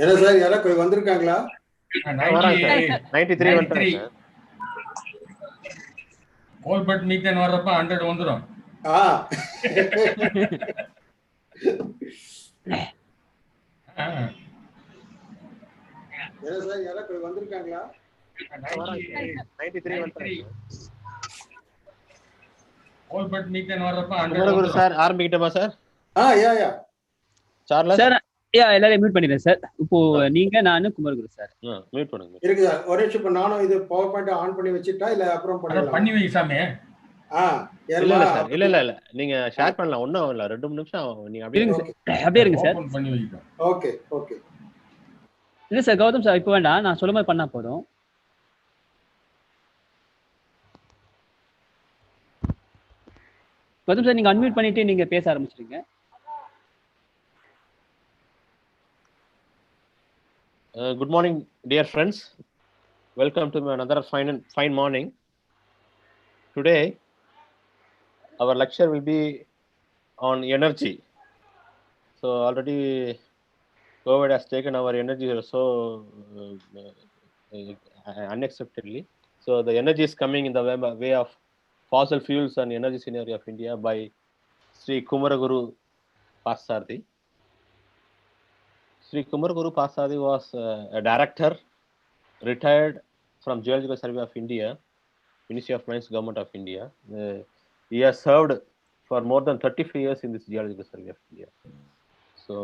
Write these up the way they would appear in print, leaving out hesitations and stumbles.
என்ன சார் யாரா வந்திருக்காங்களா? 93 வந்துட்டாங்க சார். கோல்பர்ட் மீத்தேன் வர்றப்ப 100 வந்துரும். என்ன சார் யாரா வந்திருக்காங்களா? 93 வந்துட்டாங்க சார். கோல்பர்ட் மீத்தேன் வர்றப்ப 100 குமரகுரு வந்துரும். சார் ஆரம்பிக்கட்டுமா சார்? யா சார்லஸ் சார் எல்லாரையும் மியூட் பண்ணிடுறேன் சார். இப்போ நீங்க நானு குமரகுரு சார் மியூட் பண்ணுங்க. இருக்கு சார். ஒரு நிமிஷம். இப்ப நானும் இது பவர் பாயிண்ட் ஆன் பண்ணி வச்சிட்டா இல்ல அப்புறம் பண்ணலாம்? பண்ணி வை சாமி. இல்ல சார், இல்ல நீங்க ஷேர் பண்ணலாம். ஒண்ணும் இல்ல, 2 நிமிஷம் நீங்க அப்படியே இருங்க சார். பண்ணி வைங்க. ஓகே. இல்ல சார் கௌதம் சார் இப்போ வேண்டாம், நான் சொல்ல மாதிரி பண்ணா போதும். கௌதம் சார் நீங்க அன்மியூட் பண்ணிட்டு நீங்க பேச ஆரம்பிச்சிடுங்க. Good morning, dear friends. Welcome to another fine morning. Today, our lecture will be on energy. So already, COVID has taken our energy so unacceptably. So the energy is coming in the way of fossil fuels and energy scenario of India by Sri Kumaraguru Parthasarathy. Sri Kumaraguru Parthasarathy was a director, retired from Geological Survey of India, Ministry of Mines, Government of India. He has served for more than 35 years in this Geological Survey of India. So,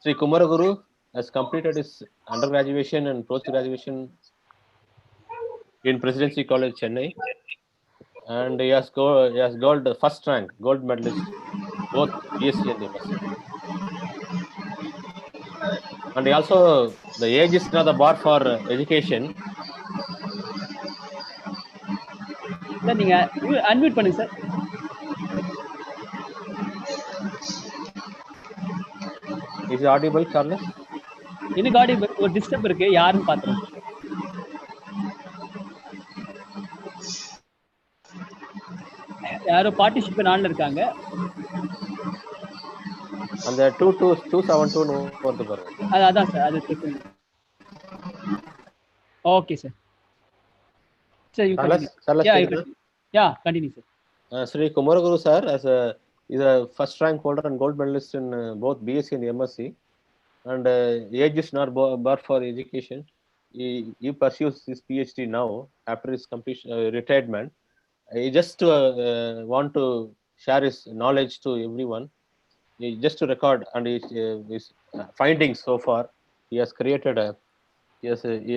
Sri Kumaraguru has completed his undergraduation and post-graduation in Presidency College, Chennai, and he has got the first rank, gold medalist, both BSc and MSc. And also, the age is not the bar for education. Sir நீங்க unmute பண்ணுங்க sir. Is it audible, Charles? எனக்கு audible. ஒரு disturb இருக்கு, யாருன்னு பாத்துறேன். யாரோ participate ஆன்ல இருக்காங்க. அந்த 272 வருது பாருங்க. அதான் சார், அது செக் பண்ணுங்க. Okay sir. Sir you continue. Continue sir. Sri Kumaraguru sir is a first rank holder and gold medalist in both BSc and MSc, and age is not bar for education. He pursues his PhD now after his completion retirement. He just want to share his knowledge to everyone. Just to record and his findings so far. He has created he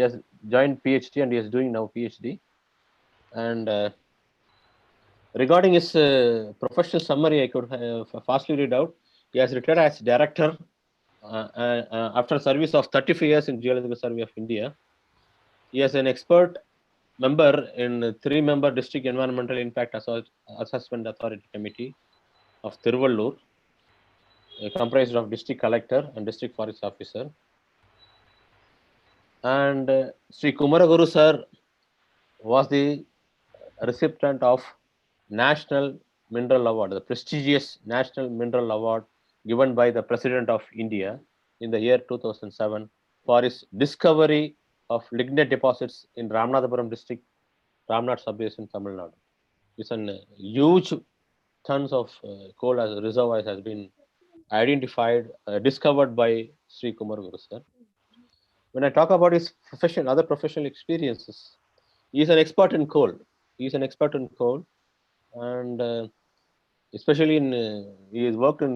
has joined PhD and he is doing now PhD. And regarding his professional summary, I could fastly read out. He has retired as director after service of 35 years in Geological Survey of India. He is an expert member in 3-member District Environmental Impact Assessment Authority Committee of Tiruvallur, comprised of district collector and district forest officer. And Sri Kumaraguru sir was the recipient of National Mineral Award, the prestigious National Mineral Award given by the President of India in the year 2007 for his discovery of lignite deposits in Ramanathapuram district, Ramnad sub-basin, Tamil Nadu. It's a huge tons of coal as reservoirs has been identified, discovered by Sri Kumaraguru sir. When I talk about his other professional experiences, he is an expert in coal. And especially in he has worked in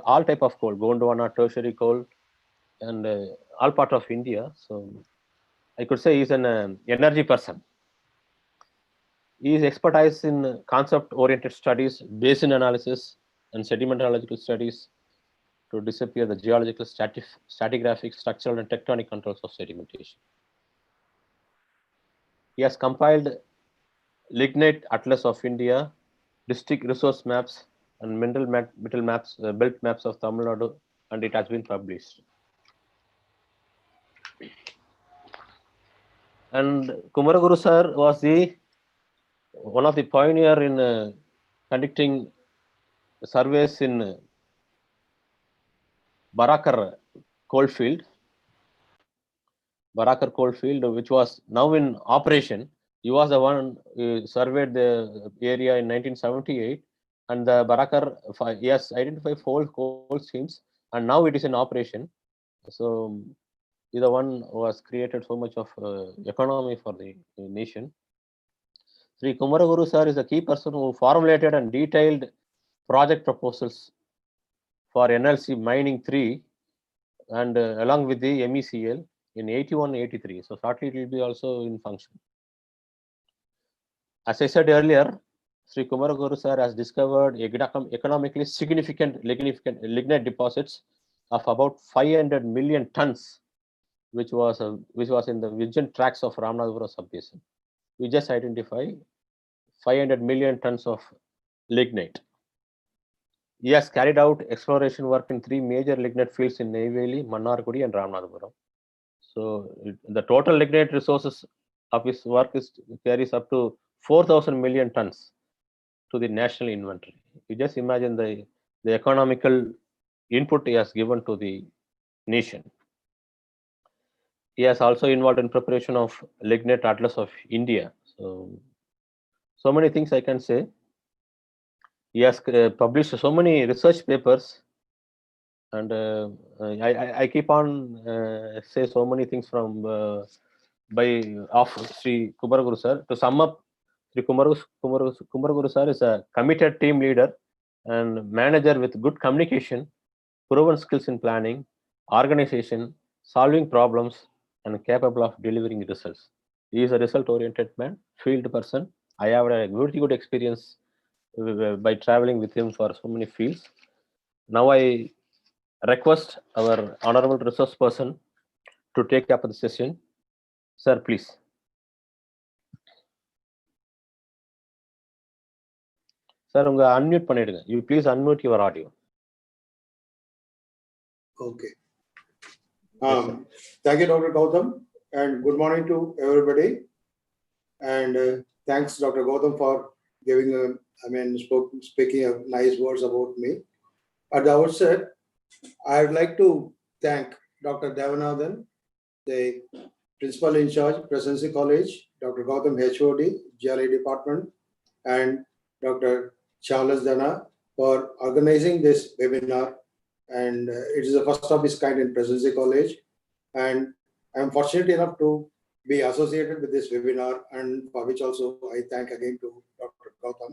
all type of coal, Gondwana, tertiary coal, and all part of India. So I could say he is an energy person. He is expertise in concept-oriented studies, basin analysis, and sedimentological studies to disappear the geological, stratigraphic, structural, and tectonic controls of sedimentation. He has compiled Lignite Atlas of India, district resource maps, and mineral metal maps, belt maps of Tamil Nadu, and it has been published. And Kumaraguru sir was one of the pioneer in conducting surveys in Barakar coalfield, which was now in operation. He was the one who surveyed the area in 1978, and the Barakar, he has identified 4 coal seams, and now it is in operation. So he is the one who has created so much of economy for the nation. Sri Kumaraguru sir is a key person who formulated and detailed project proposals for NLC Mining 3 and along with the MECL in 81-83. So shortly it will be also in function. As I said earlier, Sri Kumaraguru sir has discovered economically significant lignite deposits of about 500 million tons, which was in the Vizhinjam tracts of Ramanathapuram sub-basin. We just identify 500 million tons of lignite. He has carried out exploration work in 3 major lignite fields in Neyveli, Mannargudi, and Ramanathapuram. So the total lignite resources of his work carries up to 4,000 million tons to the national inventory. You just imagine the economical input he has given to the nation. He has also involved in preparation of lignite atlas of India. So many things I can say. He has published so many research papers, and I keep on say so many things from of Sri Kumaraguru sir. To sum up, Sri Kumaraguru sir is a committed team leader and manager with good communication, proven skills in planning, organization, solving problems, and capable of delivering results. He is a result-oriented man, field person. I have a very good experience by traveling with him for so many fields. Now I request our honorable resource person to take up the session. Sir, please. Sir, unmute பண்ணிடுங்க. You please unmute your audio. Okay. Thank you, Dr. Gautam, and good morning to everybody. And thanks, Dr. Gautam, for giving speaking nice words about me. At the outset, I would like to thank Dr. Devanathan, the principal in charge, Presidency College, Dr. Gautam, HOD, GRE Department, and Dr. Charles Dana for organizing this webinar. And it is the first of its kind in Presidency College. And I'm fortunate enough to be associated with this webinar, and for which also I thank again to Dr. Gautam.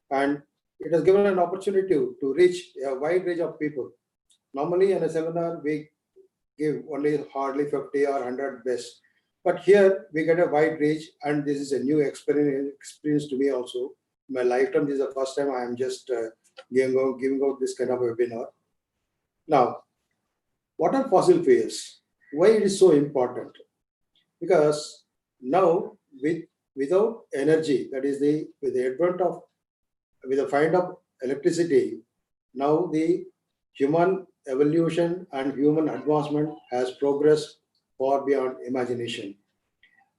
And it has given an opportunity to reach a wide range of people. Normally in a seminar, we give only hardly 50 or 100 best. But here we get a wide range, and this is a new experience to me also. In my lifetime, this is the first time I am just giving out this kind of a webinar. Now, what are fossil fuels? Why it is so important? Because now without energy, that is with the find of electricity, now the human evolution and human advancement has progressed far beyond imagination.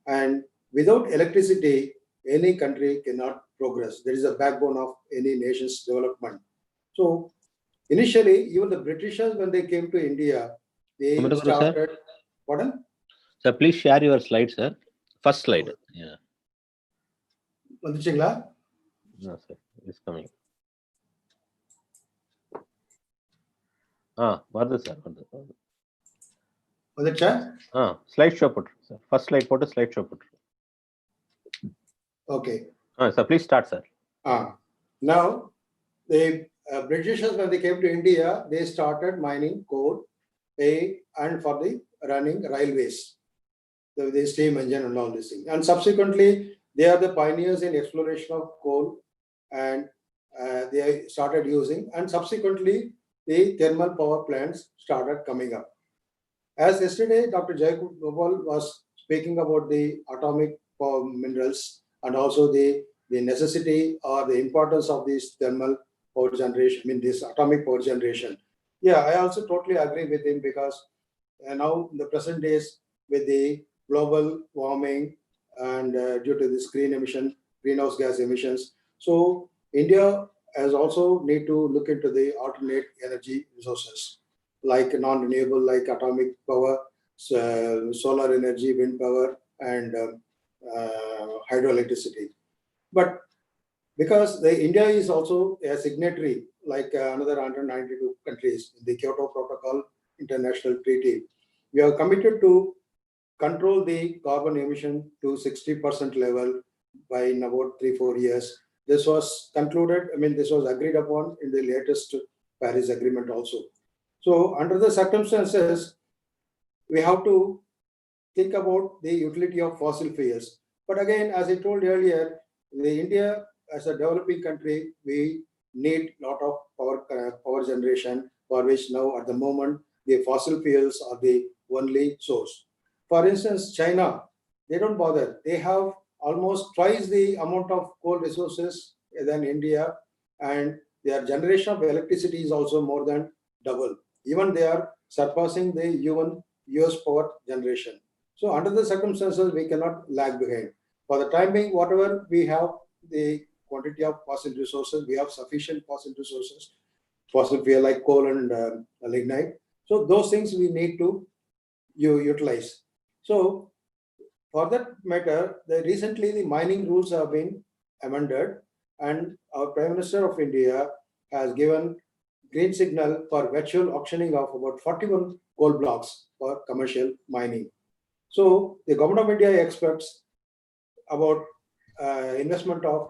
And without electricity, any country cannot progress. There is a backbone of any nation's development. So initially, even the Britishers, when they came to India, they started. Pardon? Sir, please share your slide, sir. First slide. Yeah. Vanduchingla? No, sir. It's coming. Vardu, sir. Vanducha? Slide show put. Sir. First slide put, slide show put. Okay. Sir, please start, sir. Now, the Britishers, when they came to India, they started mining coal and for the running railways, the steam engine and all this thing. And subsequently, they are the pioneers in exploration of coal, and they started using, and subsequently, the thermal power plants started coming up. As yesterday, Dr. Jayagopal was speaking about the atomic power minerals and also the necessity or the importance of this thermal power generation, this atomic power generation. Yeah, I also totally agree with him, because now in the present days, with the global warming and due to this greenhouse gas emissions, so India has also need to look into the alternate energy resources. like non-renewable, like atomic power, solar energy, wind power, and hydroelectricity. But because India is also a signatory, like another 192 countries in the Kyoto Protocol International Treaty, we are committed to control the carbon emission to 60% level by in about 3-4 years. This was concluded, this was agreed upon in the latest Paris Agreement also. So under the circumstances, we have to think about the utility of fossil fuels. But again, as I told earlier, India as a developing country, we need a lot of power generation, for which now at the moment the fossil fuels are the only source. For instance, China, they don't bother. They have almost twice the amount of coal resources than India, and their generation of electricity is also more than double. Even they are surpassing the US power generation. So under the circumstances, we cannot lag behind. For the time being, whatever we have, the quantity of fossil resources, we have sufficient fossil resources, fossil fuel like coal and lignite. So those things we need to utilize. So for that matter, recently the mining rules have been amended, and our Prime Minister of India has given green signal for virtual auctioning of about 41 coal blocks for commercial mining. So the Government of India expects about investment of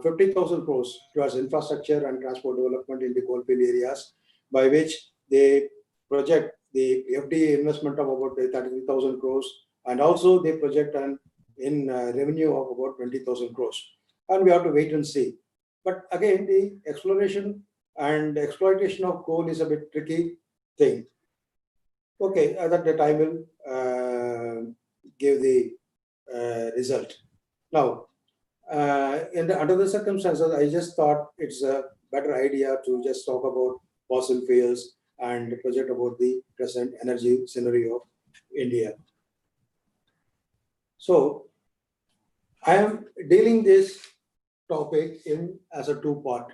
50,000 crores towards infrastructure and transport development in the coalfield areas, by which they project the FDI investment of about 33,000 crores, and also they project in revenue of about 20,000 crores. And we have to wait and see. But again, the exploration and exploitation of coal is a bit tricky thing. Okay, that the time will give the result. Now, under the circumstances, I just thought it's a better idea to just talk about fossil fuels and project about the present energy scenario of India. So, I am dealing this topic as a two-part.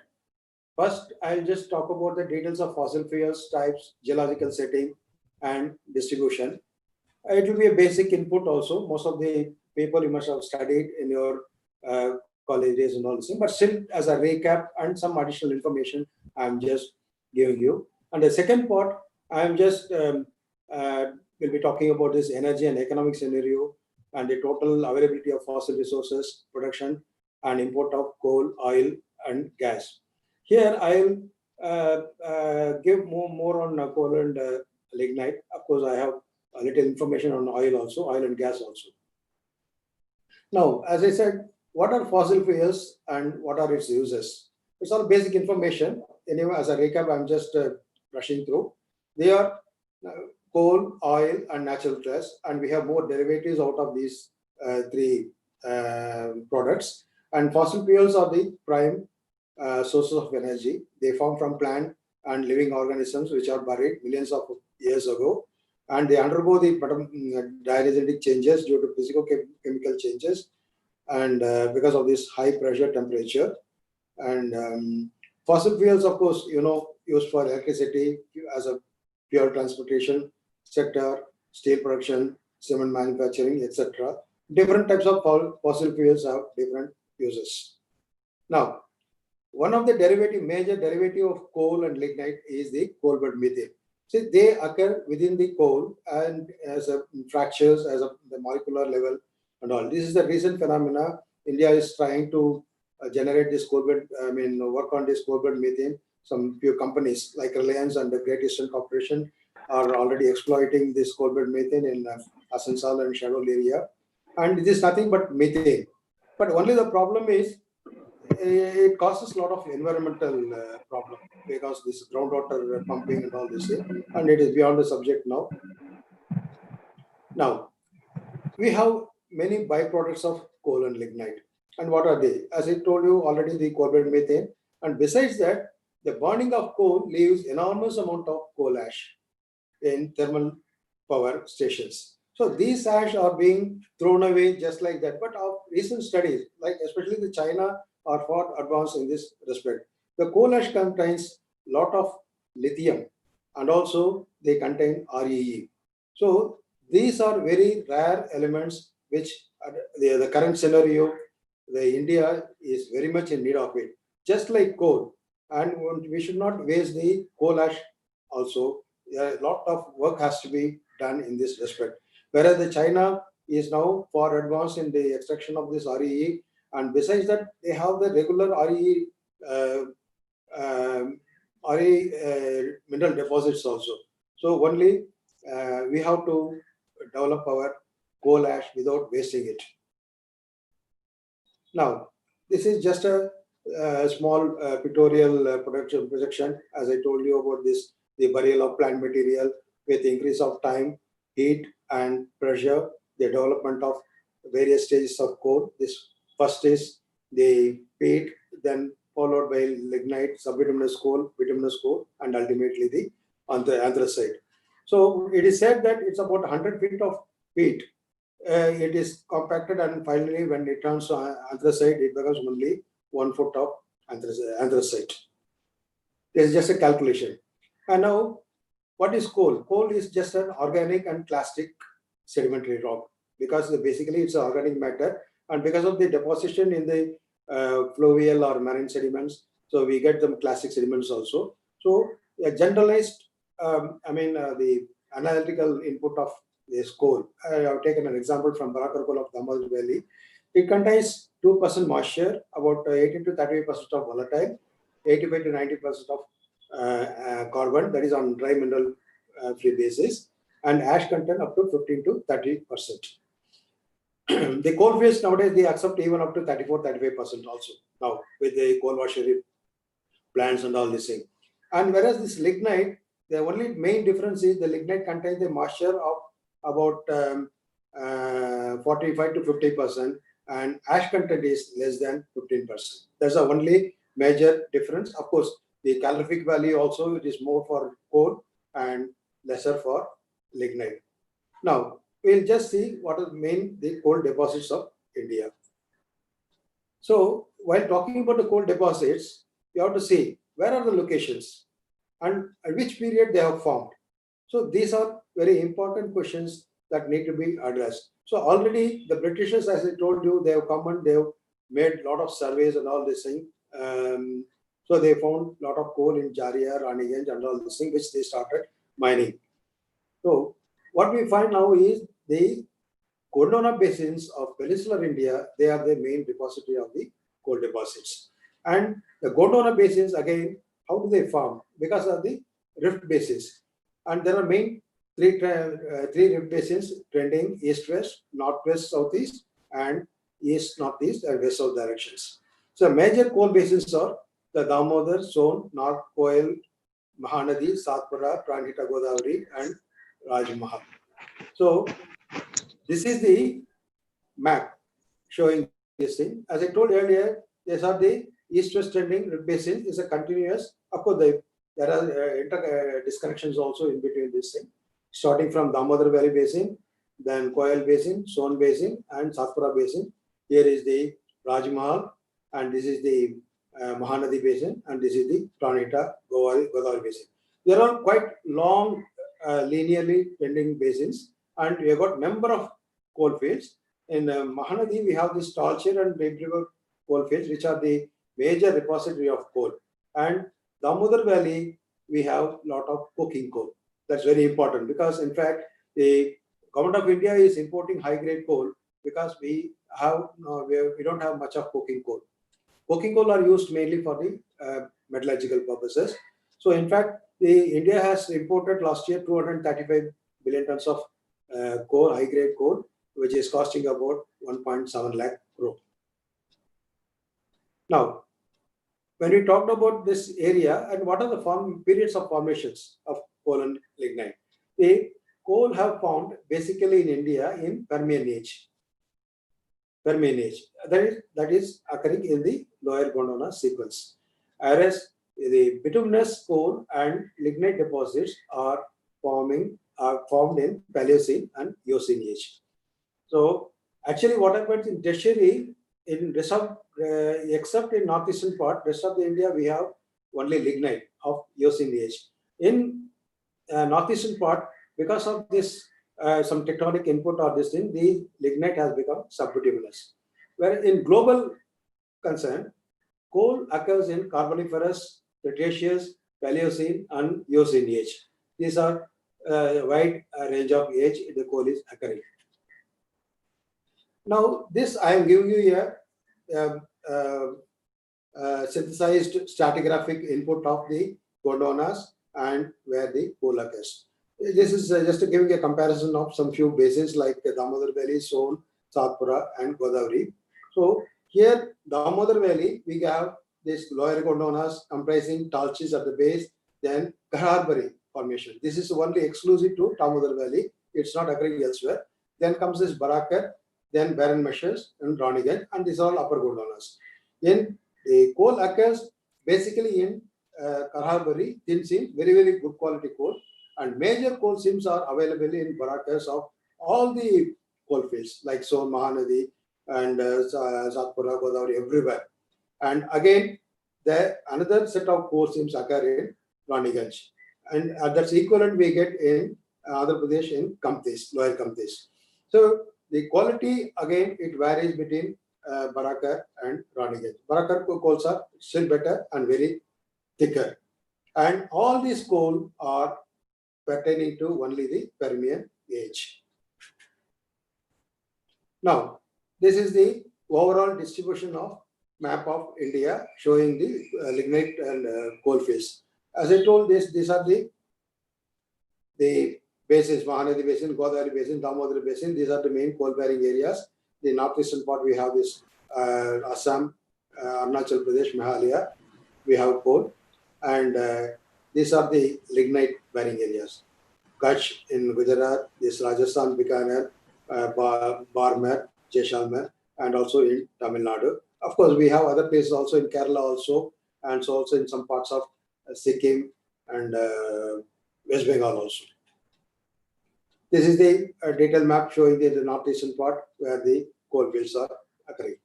First, I'll just talk about the details of fossil fuels, types, geological setting, and distribution. It will be a basic input also. Most of the people you must have studied in your college days and all this thing, but still as a recap and some additional information I'm just giving you. And the second part, I'm just will be talking about this energy and economic scenario and the total availability of fossil resources, production and import of coal, oil and gas. Here I'll give more on coal and lignite. Of course, I have a little information on oil also, oil and gas also. Now, as I said, what are fossil fuels and what are its uses? It's all basic information. Anyway, as a recap, I'm just rushing through. They are coal, oil, and natural gas, and we have more derivatives out of these three products. And fossil fuels are the prime sources of energy. They form from plant and living organisms which are buried millions of years ago, and they undergo the diagenetic changes due to physicochemical changes, and because of this high pressure temperature. And fossil fuels, of course, used for electricity as a pure transportation sector, steel production, cement manufacturing, etc. Different types of fossil fuels have different uses. Now, one of the major derivative of coal and lignite is the coal bed methane. See, they occur within the coal and as fractures as the molecular level and all. This is the recent phenomena. India is trying to generate this coal bed, work on this coal bed methane. Some few companies like Reliance and the Great Eastern Corporation are already exploiting this coal bed methane in Asansol and Shahdol area. And it is nothing but methane. But only the problem is, it causes a lot of environmental problem because this groundwater pumping and all this thing, and it is beyond the subject now. Now, we have many byproducts of coal and lignite. And what are they? As I told you already, the coal bed methane. And besides that, the burning of coal leaves enormous amount of coal ash in thermal power stations. So these ash are being thrown away just like that. But our recent studies, like especially the China, are far advanced in this respect. The coal ash contains a lot of lithium, and also they contain REE. So these are very rare elements which the current scenario, the India is very much in need of it. Just like coal, and we should not waste the coal ash also. A lot of work has to be done in this respect. Whereas the China is now far advanced in the extraction of this REE, and besides that, they have the regular REE mineral deposits also. So only we have to develop our coal ash without wasting it. Now, this is just a small pictorial projection. As I told you about this, the burial of plant material with increase of time, heat, and pressure, the development of various stages of coal. This first is the peat, then followed by lignite, subbituminous coal, bituminous coal, and ultimately the anthracite. So it is said that it's about 100 feet of peat. It is compacted, and finally when it turns to anthracite, it becomes only 1 foot of anthracite. This is just a calculation. And now, what is coal? Coal is just an organic and clastic sedimentary rock, because basically it's an organic matter, and because of the deposition in the fluvial or marine sediments, so we get some classic sediments also. So a generalized, the analytical input of this coal. I have taken an example from Barakar coal of Damodar Valley. It contains 2% moisture, about 18 to 38% of volatile, 85 to 90% of carbon, that is on dry mineral free basis, and ash content up to 15 to 30%. The coal fields nowadays, they accept even up to 34-35% also now with the coal washery plants and all this thing. And whereas this lignite, the only main difference is the lignite contains the moisture of about 45 to 50%, and ash content is less than 15%. That's the only major difference. Of course, the calorific value also, it is more for coal and lesser for lignite. Now, we'll just see what are the coal deposits of India. So, while talking about the coal deposits, you have to see where are the locations and at which period they have formed. So, these are very important questions that need to be addressed. So, already the Britishers, as I told you, they have come and they have made a lot of surveys and all this thing. So, they found a lot of coal in Jharia, Raniganj, and all this thing, which they started mining. So, what we find now is the Gondwana basins of peninsular India, they are the main repository of the coal deposits. And the Gondwana basins, again, how do they form? Because of the rift basins. And there are main three rift basins trending east-west, northwest, southeast, and east-northeast and west-south directions. So major coal basins are the Damodar, Son, North Koel, Mahanadi, Satpura, Pranhita Godavari, and Rajmahal. So this is the map showing this thing. As I told earlier, these are the east-west trending rift basins. Is a continuous. Of course, there are disconnections also in between this thing. Starting from Damodar Valley Basin, then Koel Basin, Son Basin, and Satpura Basin. Here is the Rajmahal, and this is the Mahanadi Basin, and this is the Pranhita Godavari Basin. They are all quite long, linearly trending basins, and we have got number of coal fields. In Mahanadi, we have this Talcher and Red River coal fields, which are the major repository of coal. And Damodar Valley, we have a lot of coking coal. That's very important because, in fact, the government of India is importing high-grade coal because we don't have much of coking coal. Coking coal are used mainly for the metallurgical purposes. So, in fact, India has imported last year 235 billion tons of coal, high-grade coal, which is costing about 1.7 lakh crore. Now, when we talked about this area and what are the periods of formations of coal and lignite, the coal have formed basically in India in Permian age. Permian age that is occurring in the lower Gondwana sequence, whereas the bituminous coal and lignite deposits are formed in Paleocene and Eocene age. So actually, what happens in tertiary, except in northeastern part, rest of the India we have only lignite of Eocene age. In northeastern part, because of this some tectonic input or this thing, the lignite has become subbituminous. Where in global concern, coal occurs in Carboniferous, Cretaceous, Paleocene, and Eocene age. These are wide range of age the coal is occurring. Now, this I am giving you a synthesized stratigraphic input of the Gondwanas and where the coal occurs. This is just giving a comparison of some few basins like Damodar Valley, Son, Satpura, and Godavari. So here, Damodar Valley, we have this lower Gondwanas comprising Talchis at the base, then Kararbari formation. This is only exclusive to Damodar Valley. It's not occurring elsewhere. Then comes this Barakar, then Barren Meshes and Ronigan, and these are all upper Gondwanas. In the coal occurs basically in Kararbari, thin seam, very, very good quality coal. And major coal seams are available in Barakars of all the coal fields like Son, Mahanadi, and Satpura, Godavari, everywhere. And again, another set of coal seams occur in Raniganj. And that's equivalent we get in Andhra Pradesh in Kamtis, lower Kamtis. So the quality, again, it varies between Barakar and Raniganj. Barakar coals are still better and very thicker. And all these coal are pertaining to only the Permian age. Now, this is the overall distribution of map of India showing the lignite and coal fields. As I told, these are the basins: Mahanadi Basin, Godavari Basin, Damodar Basin. These are the main coal-bearing areas. The northeastern part we have this Assam, Arunachal Pradesh, Meghalaya. We have coal, and these are the lignite-bearing areas. Kutch in Gujarat, this Rajasthan, Bikaner, Barmer, Jaisalmer, and also in Tamil Nadu. Of course, we have other places also in Kerala also, and so also in some parts of Sikkim and West Bengal also. This is the detailed map showing the northeastern part where the coal fields are occurring.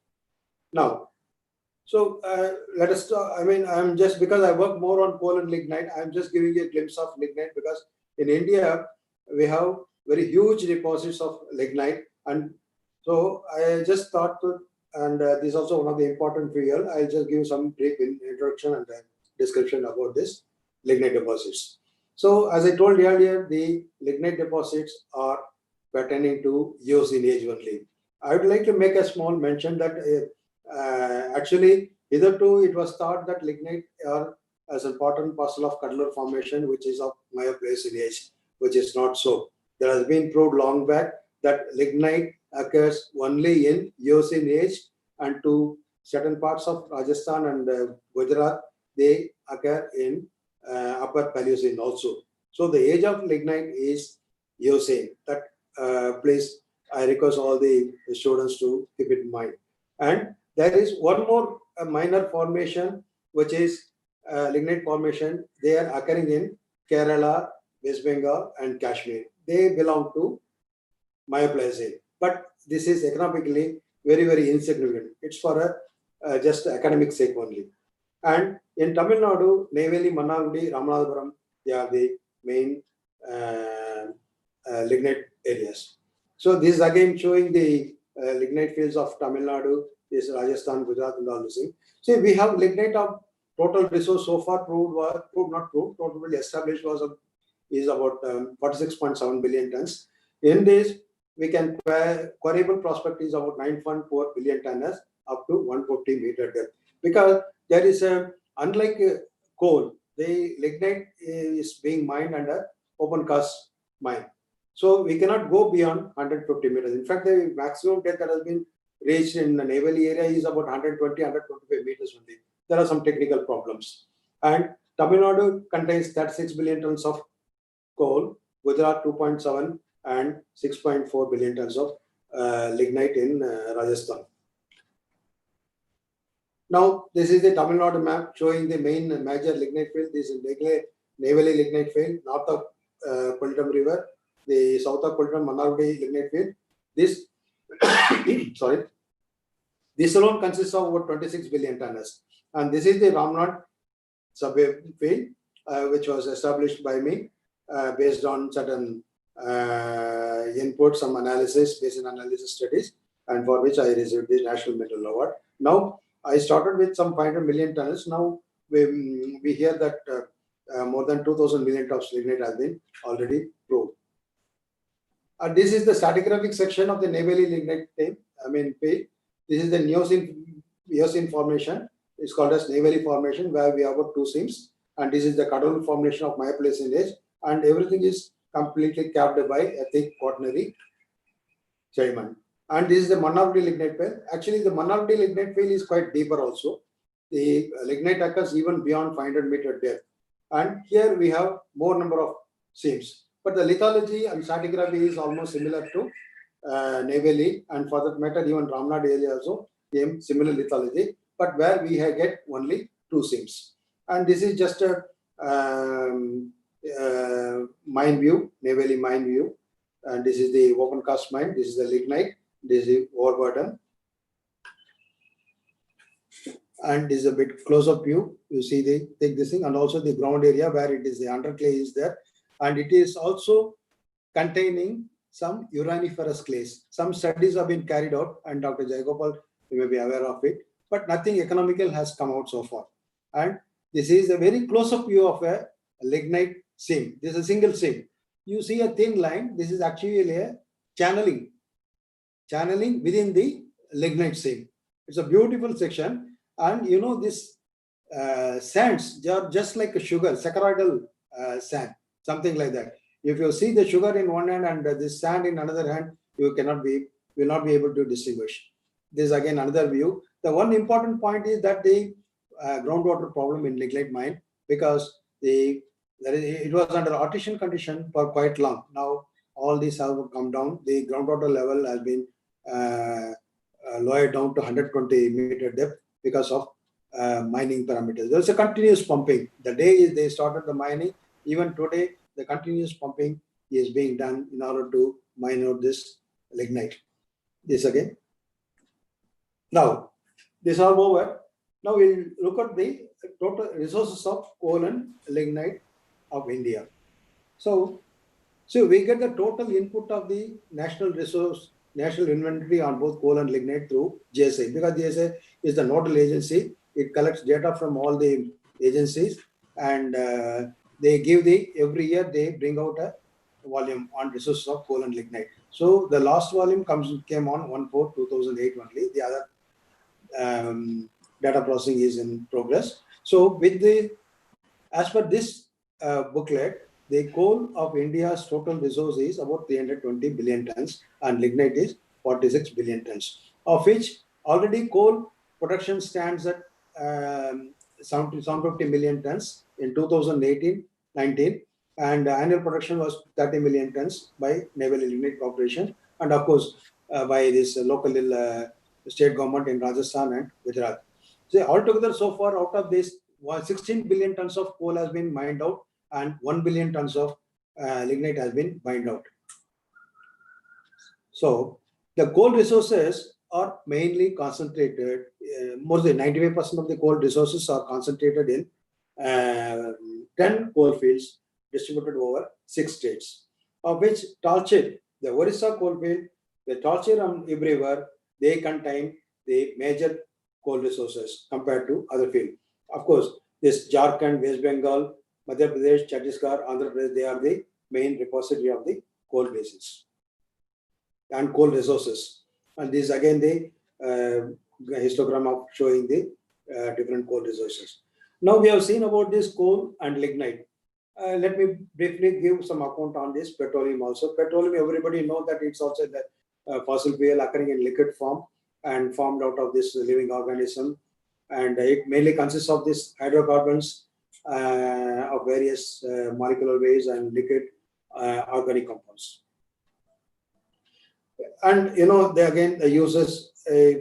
Now, so let us talk. I mean, I'm just, because I work more on coal and lignite, I'm just giving you a glimpse of lignite, because in India, we have very huge deposits of lignite. And so I just thought to, and this is also one of the important fuel. I'll just give some brief introduction and description about this lignite deposits. So as I told earlier, the lignite deposits are pertaining to Eocene age only. I would like to make a small mention that actually hitherto it was thought that lignite are as an important parcel of Cuddler Formation, which is of Miocene age, which is not so. There has been proved long back that lignite occurs only in Eocene age, and to certain parts of Rajasthan and Gujarat, they occur in upper Paleocene also. So the age of lignite is Eocene. That please, I request all the students to keep it in mind. And there is one more minor formation, which is lignite formation. They are occurring in Kerala, West Bengal, and Kashmir. They belong to Miocene. But this is economically very, very insignificant. It's for just academic sake only. And in Tamil Nadu, Neyveli, Mannargudi, Ramanathapuram, they are the main lignite areas. So this is again showing the lignite fields of Tamil Nadu, this Rajasthan, Gujarat, and all this thing. See, we have lignite of total resource so far totally established is about 46.7 billion tons. In this, we can quarryable prospect is about 9.4 billion tons up to 150 meter depth. Because there is unlike coal, the lignite is being mined under open cast mine. So we cannot go beyond 150 meters. In fact, the maximum depth that has been reached in the naval area is about 120, 125 meters only. There are some technical problems. And Tamil Nadu contains 36 billion tons of coal, Gujarat 2.7 and 6.4 billion tons of lignite in Rajasthan. Now, this is the Tamil Nadu map showing the main major lignite field. This is Neyveli lignite field, north of Kultam River, the south of Kultam Mannargudi lignite field. This, sorry, this alone consists of about 26 billion tons. And this is the Ramnad subway field, which was established by me based on certain input, some analysis, basic analysis studies, and for which I received the National Mineral Award. Now, I started with some 500 million tons. Now, we hear that more than 2,000 million tons of lignite has been already proved. This is the stratigraphic section of the Neyveli lignite pay. This is the Eocene formation. It's called as Neyveli formation, where we have got two seams. And this is the Kadalur formation of Mayapalli Range. And everything is completely capped by a thick quaternary sediment. And this is the Manavdi lignite fail. Actually, the Manavdi lignite fail is quite deeper also. The lignite occurs even beyond 500 meter depth. And here we have more number of seams. But the lithology and stratigraphy is almost similar to Neyveli, and for that matter, even Ramnad area also came similar lithology, but where we get only two seams. And this is just a mine view, Neyveli mine view. And this is the open cast mine, this is the lignite, this is overburden. And this is a bit close-up view. You see the take this thing, and also the ground area where it is the underclay is there. And it is also containing some uraniferous clays. Some studies have been carried out, and Dr. Jayagopal, you may be aware of it, but nothing economical has come out so far. And this is a very close-up view of a lignite seam. This is a single seam. You see a thin line. This is actually a channeling within the lignite seam. It's a beautiful section. And you know, this sands, they are just like a sugar, saccharoidal sand. Something like that. If you see the sugar in one hand and this sand in another hand, you will not be able to distinguish. This is again another view. The one important point is that the groundwater problem in lignite mine, because it was under artificial condition for quite long. Now all these have come down. The groundwater level has been lowered down to 120 meter depth because of mining parameters. There's a continuous pumping. The day they started the mining, even today, the continuous pumping is being done in order to mine out this lignite. This again. Now, this is all over. Now we'll look at the total resources of coal and lignite of India. So we get the total input of the national inventory on both coal and lignite through GSI, because GSI is the nodal agency. It collects data from all the agencies, and they give every year they bring out a volume on resources of coal and lignite. So the last volume came on 1/4/2008 only. The other data processing is in progress. So as per this booklet, the coal of India's total resource is about 320 billion tons and lignite is 46 billion tons, of which already coal production stands at 750 million tons in 2018-19, and annual production was 30 million tons by Neyveli Lignite Corporation, and of course by this local state government in Rajasthan and Gujarat. So altogether, so far, out of this, 16 billion tons of coal has been mined out and 1 billion tons of lignite has been mined out. So the coal resources are mainly concentrated, more than 95% of the coal resources are concentrated in 10 coal fields distributed over 6 states, of which Talcher, the Orissa coal field, the Talcher and Ib River, they contain the major coal resources compared to other fields. Of course, this Jharkhand, West Bengal, Madhya Pradesh, Chhattisgarh, Andhra Pradesh, they are the main repository of the coal basins and coal resources. And this again the histogram of showing the different coal resources. Now we have seen about this coal and lignite. Let me briefly give some account on this petroleum also. Petroleum, everybody know that it's also the fossil fuel occurring in liquid form and formed out of this living organism. And it mainly consists of these hydrocarbons of various molecular weights and liquid organic compounds. And you know, they again the uses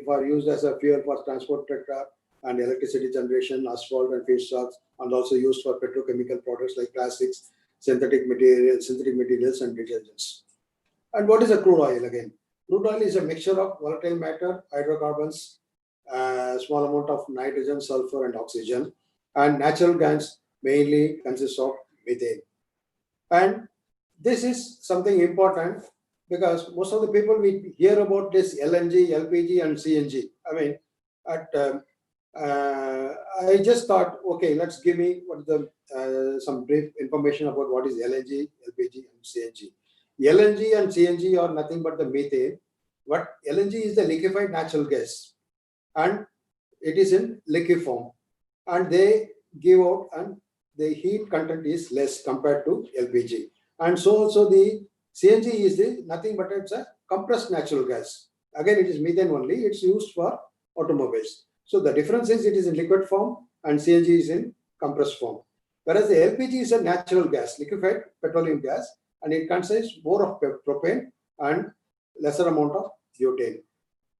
were used as a fuel for transport sector and electricity generation, asphalt and feedstocks, and also used for petrochemical products like plastics, synthetic materials and detergents. And what is a crude oil again? Crude oil is a mixture of volatile matter, hydrocarbons, small amount of nitrogen, sulfur, and oxygen, and natural gas mainly consists of methane. And this is something important because most of the people we hear about this LNG, LPG, and CNG. I mean, I just thought, okay, let's give me what the some brief information about what is LNG, LPG, and CNG. LNG and CNG are nothing but the methane. What LNG is the liquefied natural gas, and it is in liquid form, and they give out, and the heat content is less compared to LPG. And so also the CNG is the nothing but it's a compressed natural gas. Again, it is methane only. It's used for automobiles. So the difference is it is in liquid form and CNG is in compressed form. Whereas the LPG is a natural gas, liquefied petroleum gas, and it contains more of propane and lesser amount of butane.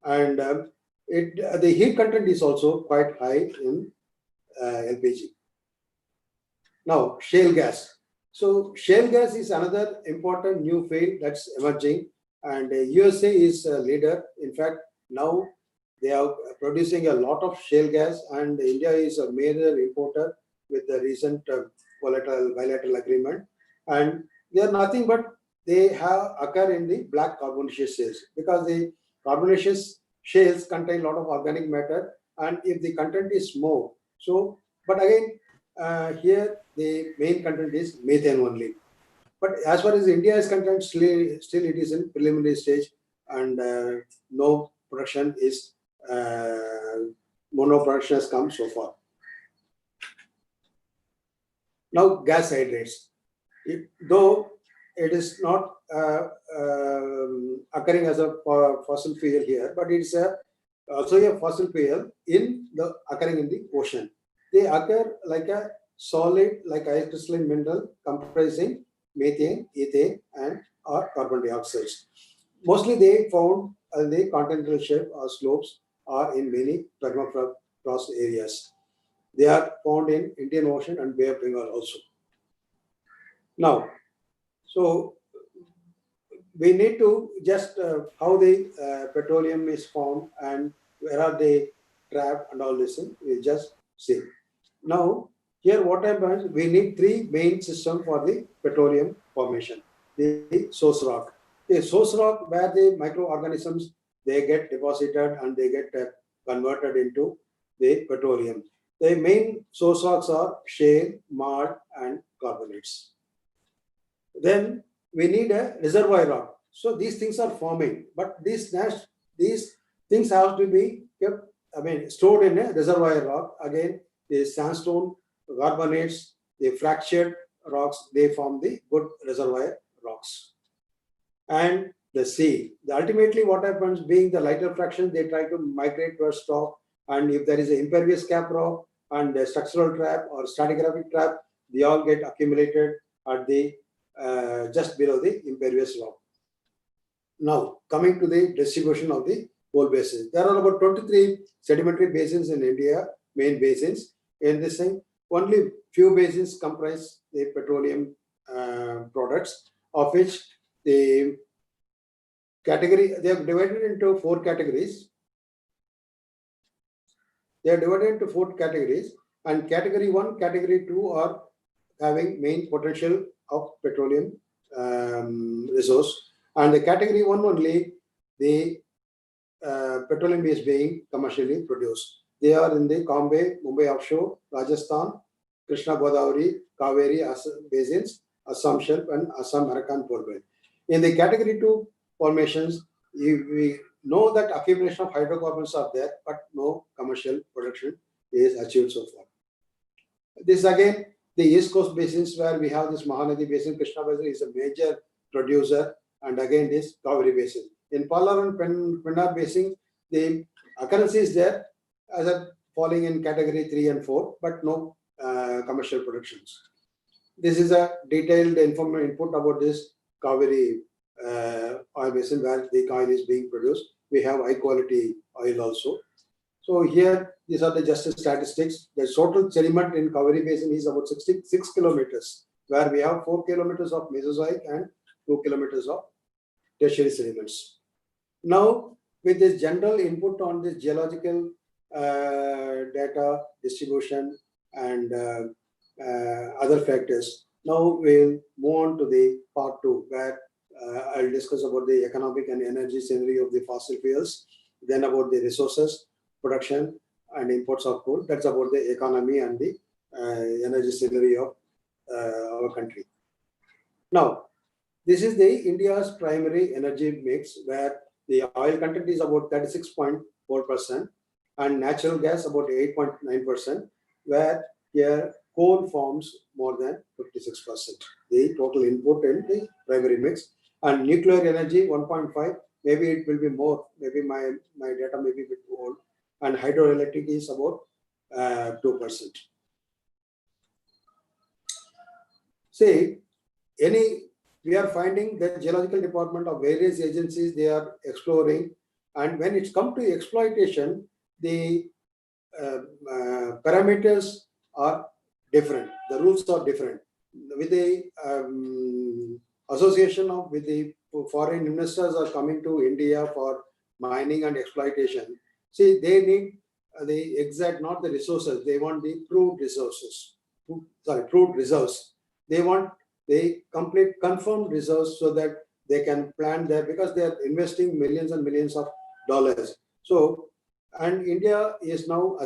And the heat content is also quite high in LPG. Now, shale gas. So shale gas is another important new field that's emerging, and USA is a leader. In fact, now they are producing a lot of shale gas, and India is a major importer with the recent bilateral agreement. And they are nothing but they have occur in the black carbonaceous shales, because the carbonaceous shales contain a lot of organic matter, and if the content is more, so but again here the main content is methane only. But as far as India is concerned, still it is in preliminary stage, and no production is mono production has come so far. Now gas hydrates, though it is not occurring as a fossil fuel here, but it's also a fossil fuel occurring in the ocean. They occur like a solid, like crystalline mineral comprising methane, ethane, and or carbon dioxide. Mostly they found in the continental shelf or slopes or in many permafrost areas. They are found in Indian Ocean and Bay of Bengal also. Now, so we need to just how the petroleum is formed and where are they trapped and all this thing, we just see. Now, here what happens, we need three main systems for the petroleum formation. The source rock. The source rock where the microorganisms, they get deposited and they get converted into the petroleum. The main source rocks are shale, mud, and carbonates. Then we need a reservoir rock. So these things are forming, but these things have to be kept, stored in a reservoir rock. Again, the sandstone, carbonates, the fractured rocks, they form the good reservoir rocks. And the sea. Ultimately, what happens, being the lighter fraction, they try to migrate towards top. And if there is an impervious cap rock and a structural trap or stratigraphic trap, they all get accumulated at the just below the impervious rock. Now, coming to the distribution of the whole basins. There are about 23 sedimentary basins in India, main basins. In this thing, only few basins comprise the petroleum products, of which the category, they are divided into four categories. And category 1, category 2 are having main potential of petroleum resource. And the category 1 only, the petroleum is being commercially produced. They are in the Kambe, Mumbai offshore, Rajasthan, Krishna Godavari, Kaveri basins, Assam Shelf, and Assam Arakan Poorbelt. In the category 2 formations, we know that accumulation of hydrocarbons are there, but no commercial production is achieved so far. This again, the East Coast basins where we have this Mahanadi basin, Krishna basin is a major producer, and again this Kaveri basin. In Palar and Pennar basin, the occurrence is there as a falling in category 3 and 4, but no commercial productions. This is a detailed input about this Kaveri oil basin where the oil is being produced. We have high quality oil also. So here, these are the just statistics. The total sediment in Kaveri basin is about 66 kilometers, where we have 4 kilometers of Mesozoic and 2 kilometers of tertiary sediments. Now, with this general input on this geological data distribution and other factors, Now we'll move on to the part 2, where I'll discuss about the economic and energy scenario of the fossil fuels, then about the resources, production and imports of coal. That's about the economy and the energy scenario of our country. Now, this is the India's primary energy mix, where the oil content is about 36.4% and natural gas about 8.9%, where here coal forms more than 56%. The total input in the primary mix, and nuclear energy 1.5, maybe it will be more, maybe my data may be a bit old, and hydroelectric is about 2%. See, we are finding that geological department of various agencies, they are exploring, and when it's come to exploitation, the parameters are different, the rules are different. With the association of, with the foreign investors are coming to India for mining and exploitation, see, they need the exact, not the resources, they want the proved resources, proved reserves. They want the complete confirmed reserves so that they can plan there, because they are investing millions and millions of dollars. So, and India is now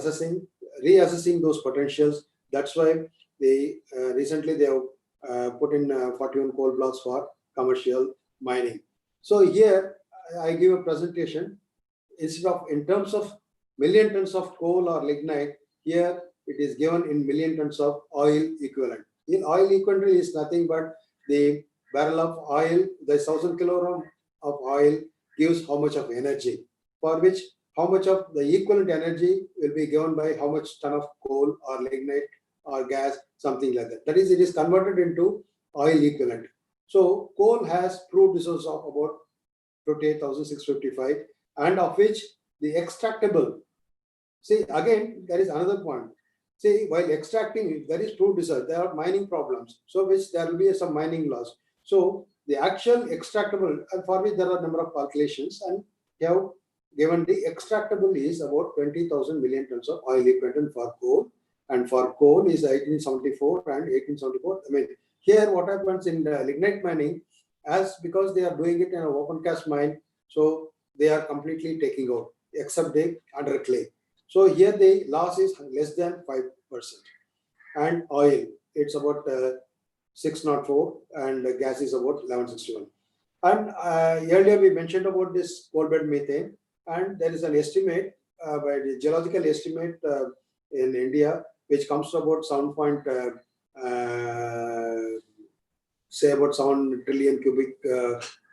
reassessing those potentials. That's why they recently they have put in 41 coal blocks for commercial mining. So here I give a presentation. Instead of in terms of million tons of coal or lignite, here it is given in million tons of oil equivalent. In oil equivalent is nothing but the barrel of oil, the 1,000 kilogram of oil gives how much of energy, for which how much of the equivalent energy will be given by how much ton of coal or lignite or gas, something like that. That is, it is converted into oil equivalent. So coal has proved resource of about 58,655, and of which the extractable. See, again, there is another point. See, while extracting, there is proved reserve, there are mining problems, so which there will be some mining loss. So the actual extractable, and for which there are a number of calculations, and they have given the extractable is about 20,000 million tons of oil equivalent for coal, and for coal is 1874 and 1874. I mean, here what happens in the lignite mining, as because they are doing it in an open cast mine, so they are completely taking out, except the under clay. So here the loss is less than 5%. And oil, it's about 604, and gas is about 1161. And earlier we mentioned about this coal bed methane, and there is an estimate by the geological estimate in India, which comes to about 7 trillion cubic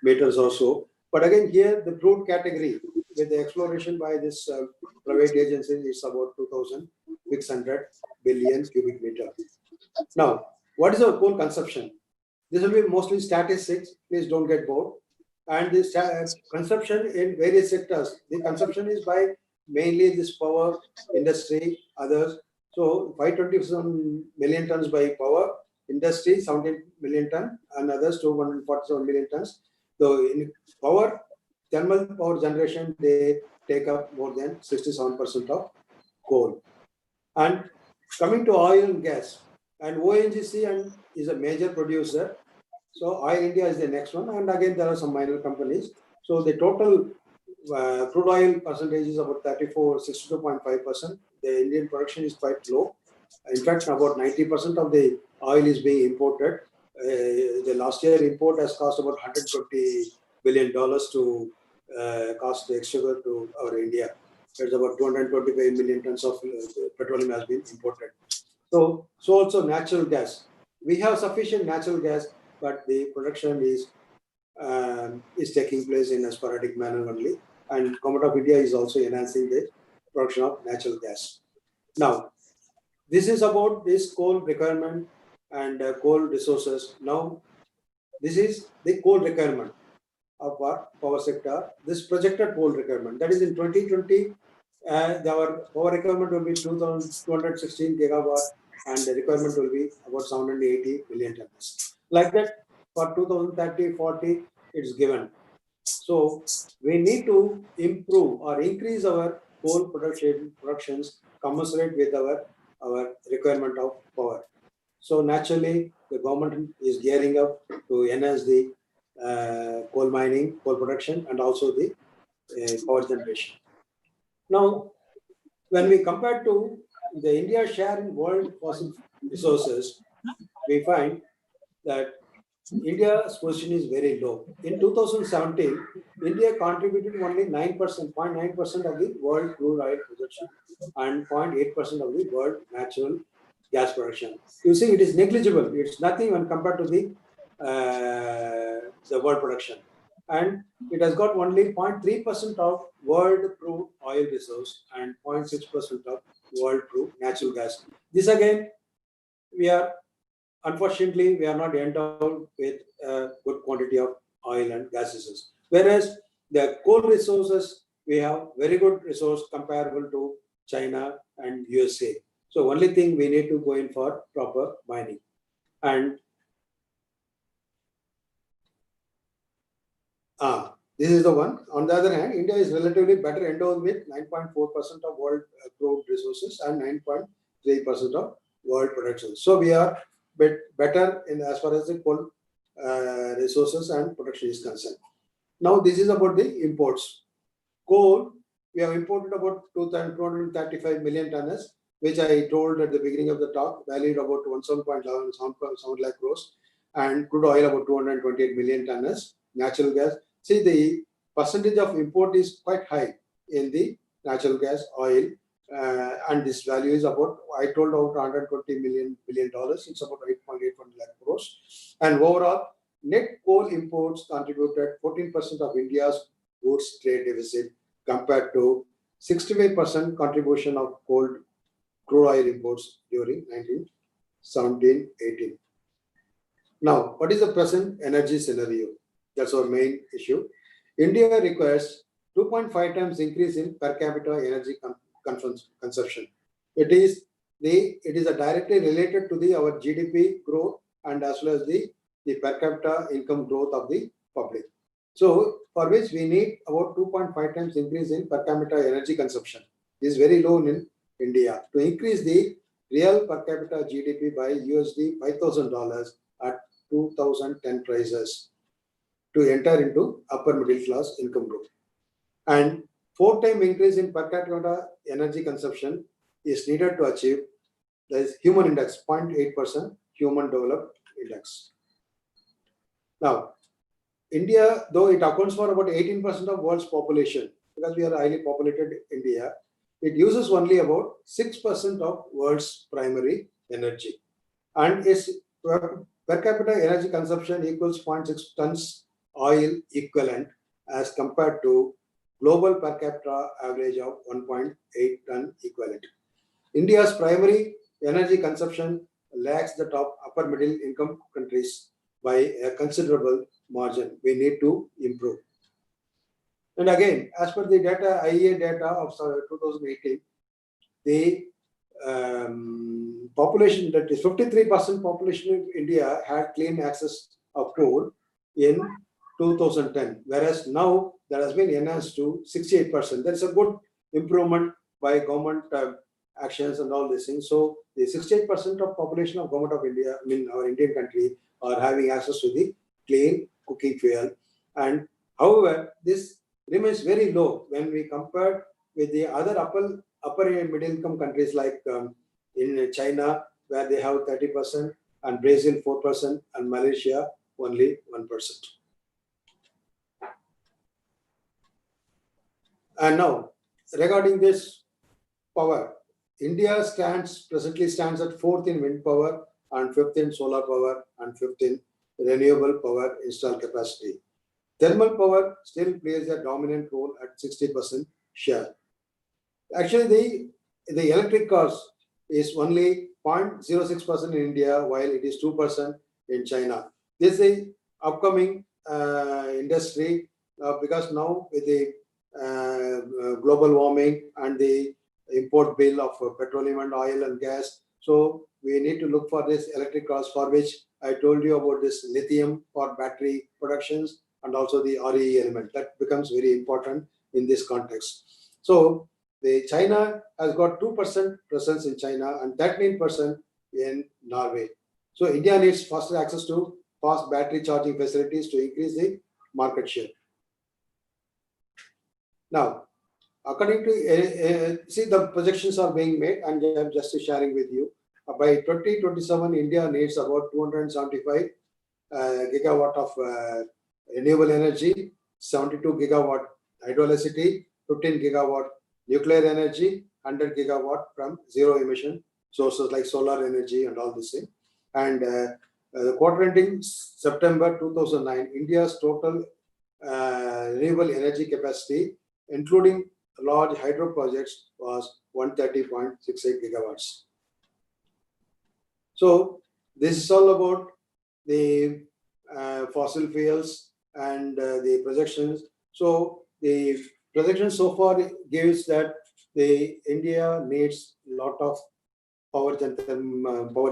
meters or so. But again, here the proved category with the exploration by this private agency is about 2,600 billion cubic meter. Now, what is our coal consumption? This will be mostly statistics. Please don't get bored. And this consumption in various sectors. The consumption is by mainly this power industry, others. So 527 million tons by power industry, 17 million ton, and others 247 million tons. So in power, thermal power generation, they take up more than 67% of coal. And coming to oil and gas, and ONGC is a major producer. So Oil India is the next one, and again there are some minor companies. So the total crude oil percentage is about 62.5%. The Indian production is quite low. In fact, about 90% of the oil is being imported. The last year import has cost about $120 billion to cost the exchequer to our India. There's about 225 million tons of petroleum has been imported. So also natural gas. We have sufficient natural gas, but the production is taking place in a sporadic manner only. And Government of India is also enhancing the production of natural gas. Now, this is about this coal requirement and coal resources. Now, this is the coal requirement of our power sector. This projected coal requirement, that is in 2020, our power requirement will be 2,216 gigawatt, and the requirement will be about 780 million tons. Like that, for 2030, 40, it's given. So we need to improve or increase our coal productions commensurate with our requirement of power. So naturally, the government is gearing up to enhance the coal mining, coal production, and also the power generation. Now, when we compare to the India share in world fossil resources, we find that India's position is very low. In 2017, India contributed only 9%, 0.9% of the world crude oil production and 0.8% of the world natural gas production. You see, it is negligible. It's nothing when compared to the world production. And it has got only 0.3% of world crude oil resource and 0.6% of world crude natural gas. This again, unfortunately, we are not endowed with a good quantity of oil and gas resources. Whereas the coal resources, we have very good resource comparable to China and USA. So only thing we need to go in for proper mining. And this is the one. On the other hand, India is relatively better endowed with 9.4% of world crude resources and 9.3% of world production. So we are better in as far as the coal resources and production is concerned. Now this is about the imports. Coal, we have imported about 235 million tons, which I told at the beginning of the talk, valued about 17.7 lakh crores, and crude oil about 228 million tons. Natural gas, see the percentage of import is quite high in the natural gas, oil, and this value is about, I told about $120 billion. It's about 8.81 lakh crores. And overall, net coal imports contributed 14% of India's goods trade deficit compared to 65% contribution of crude oil imports during 1917-18. Now, what is the present energy scenario? That's our main issue. India requires 2.5 times increase in per capita energy consumption. It is directly related to our GDP growth and as well as the per capita income growth of the public. So for which we need about 2.5 times increase in per capita energy consumption. This is very low in India. To increase the real per capita GDP by $5,000 at 2010 prices to enter into upper middle class income group. And 4-time increase in per capita energy consumption is needed to achieve the human index, 0.8% human developed index. Now, India, though it accounts for about 18% of world's population, because we are highly populated India, it uses only about 6% of world's primary energy. And its per capita energy consumption equals 0.6 tons oil equivalent as compared to global per capita average of 1.8 ton equivalent. India's primary energy consumption lags the top upper middle income countries by a considerable margin. We need to improve. And again, as per the data, IEA data of 2018, the population, that is 53% population of India had clean access of coal in 2010, whereas now that has been enhanced to 68%. That's a good improvement by government actions and all these things. So the 68% of population of government of India, I mean our Indian country, are having access to the clean cooking fuel. And however, this remains very low when we compare with the other upper and middle income countries like in China, where they have 30%, and Brazil 4%, and Malaysia only 1%. And now, regarding this power, India presently stands at 4th in wind power and 5th in solar power and 5th in renewable power installed capacity. Thermal power still plays a dominant role at 60% share. Actually, the electric cars is only 0.06% in India, while it is 2% in China. This is the upcoming industry because now with the global warming and the import bill of petroleum and oil and gas, so we need to look for this electric cars, for which I told you about this lithium for battery productions and also the RE element. That becomes very important in this context. So the China has got 2% presence in China and 13% in Norway. So India needs faster access to fast battery charging facilities to increase the market share. Now, according to, see, the projections are being made, and I'm just sharing with you. By 2027, India needs about 275 gigawatt of renewable energy, 72 gigawatt hydroelectricity, 15 gigawatt nuclear energy, 100 gigawatt from zero emission sources like solar energy and all this thing. And the quarter ending September 2009, India's total renewable energy capacity, including large hydro projects, was 130.68 gigawatts. So this is all about the fossil fuels and the projections. So the projection so far gives that the India needs a lot of power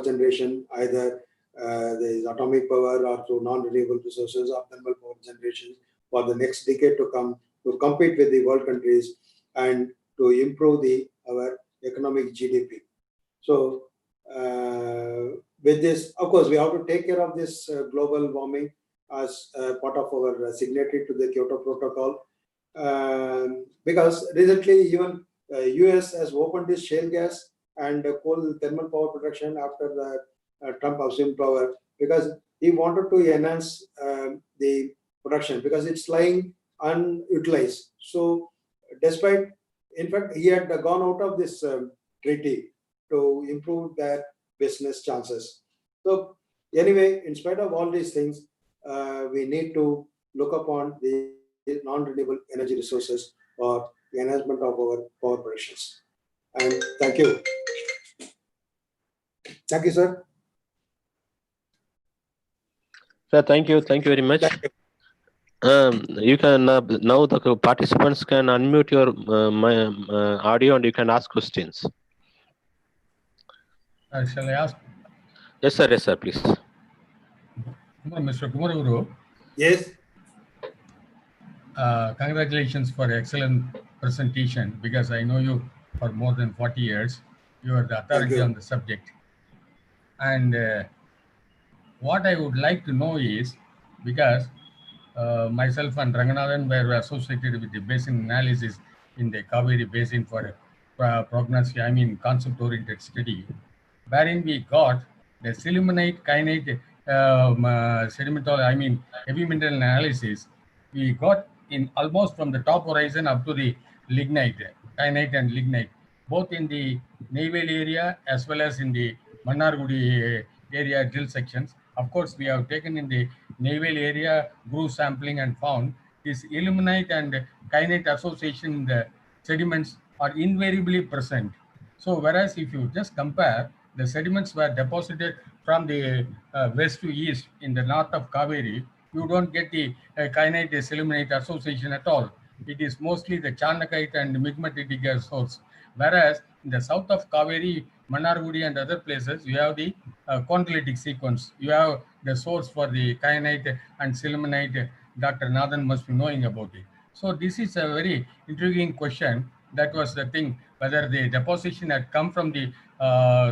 generation, either the atomic power or through non-renewable resources or thermal power generation for the next decade to come, to compete with the world countries and to improve our economic GDP. So with this, of course, we have to take care of this global warming as part of our signatory to the Kyoto Protocol, because recently even US has opened this shale gas and coal thermal power production after the Trump assumed power, because he wanted to enhance the production because it's lying unutilized. So despite, in fact, he had gone out of this treaty to improve their business chances. So anyway, in spite of all these things, we need to look upon the non-renewable energy resources for the enhancement of our power productions. And thank you. Thank you, sir. Sir, thank you. Thank you very much. You can now the participants can unmute your audio and you can ask questions. Shall I ask? Yes, sir. Yes, sir. Please. Mr. Kumaraguru, Yes. Congratulations for excellent presentation, because I know you for more than 40 years. You are the authority on the subject. And what I would like to know is, because myself and Ranganathan were associated with the basin analysis in the Kaveri Basin for concept-oriented study, wherein we got the sillimanite, kyanite, sedimentary, heavy mineral analysis. We got in almost from the top horizon up to the lignite, kyanite and lignite, both in the Neyveli area as well as in the Mannargudi area drill sections. Of course, we have taken in the Neyveli area groove sampling and found this ilmenite and kyanite association in the sediments are invariably present. So whereas if you just compare, the sediments were deposited from the west to east in the north of Kaveri, you don't get the kyanite sillimanite association at all. It is mostly the Charnakite and migmatic source. Whereas in the south of Kaveri, Mannargudi and other places, you have the chondritic sequence. You have the source for the kyanite and sillimanite. Dr. Nathan must be knowing about it. So this is a very intriguing question. That was the thing, whether the deposition had come from the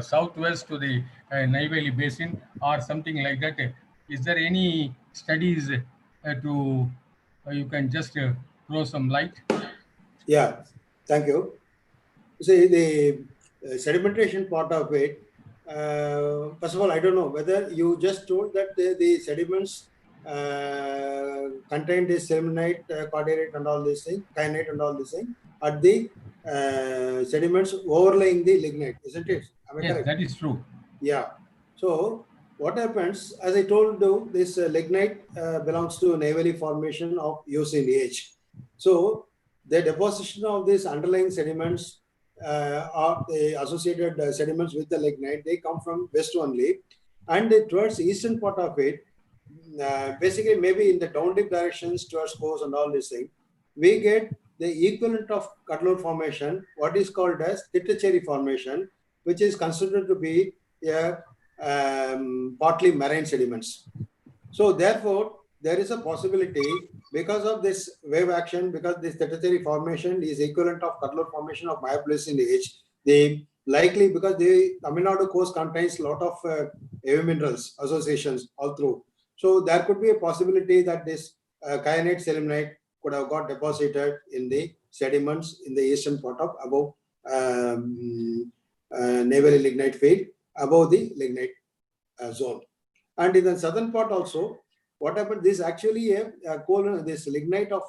southwest to the Neyveli Basin or something like that. Is there any studies to you can just throw some light? Yeah, thank you. See, the sedimentation part of it, first of all, I don't know whether you just told that the sediments contain this sillimanite, cordierite and all these things, kyanite and all these things, at the sediments overlaying the lignite, isn't it? Am I Yes, correct? that is true. Yeah. So what happens, as I told you, this lignite belongs to Neyveli formation of Eocene age. So the deposition of these underlying sediments or the associated sediments with the lignite, they come from west only, and towards the eastern part of it, basically maybe in the down dip directions towards coast and all these things, we get the equivalent of Cuddalore formation, what is called as Titacheri formation, which is considered to be a partly marine sediments. So therefore, there is a possibility because of this wave action, because this Titacheri formation is equivalent of Cuddalore formation of Miocene age, the likely because the Tamil Nadu coast contains a lot of heavy minerals associations all through. So there could be a possibility that this kyanite selenite could have got deposited in the sediments in the eastern part of above Neyveli lignite field, above the lignite zone. And in the southern part also, what happened, this actually a coal, this lignite of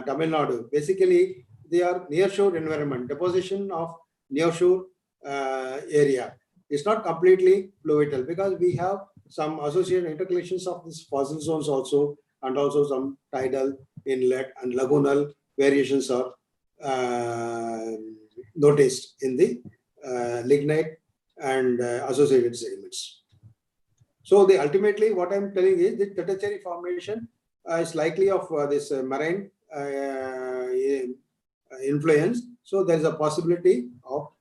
Tamil Nadu, basically they are near shore environment, deposition of near shore area. It's not completely fluvial because we have some associated intercalations of these fossil zones also, and also some tidal inlet and lagoonal variations are noticed in the lignite and associated sediments. So the ultimately what I'm telling is the Tertiary formation is likely of this marine influence. So there is a possibility of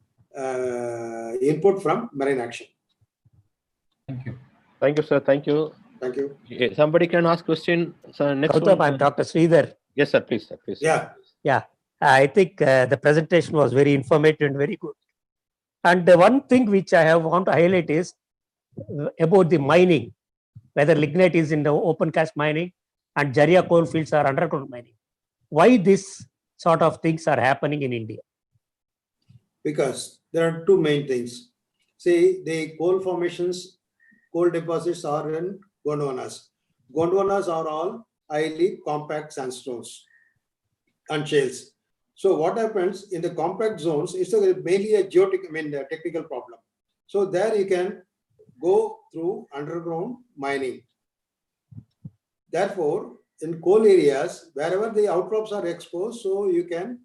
input from marine action. Thank you. Thank you, sir. Thank you. Thank you. Somebody can ask question. So next Gautam, one. I'm Dr. Sridhar. Yes, sir. Please, sir. Please. Yeah. I think the presentation was very informative and very good. And the one thing which I want to highlight is about the mining, whether lignite is in the open cast mining and Jharia coal fields are underground mining. Why this sort of things are happening in India? Because there are two main things. See, the coal formations, coal deposits are in Gondwanas. Gondwanas are all highly compact sandstones and shales. So what happens in the compact zones is mainly a technical problem. So there you can go through underground mining. Therefore, in coal areas, wherever the outcrops are exposed, so you can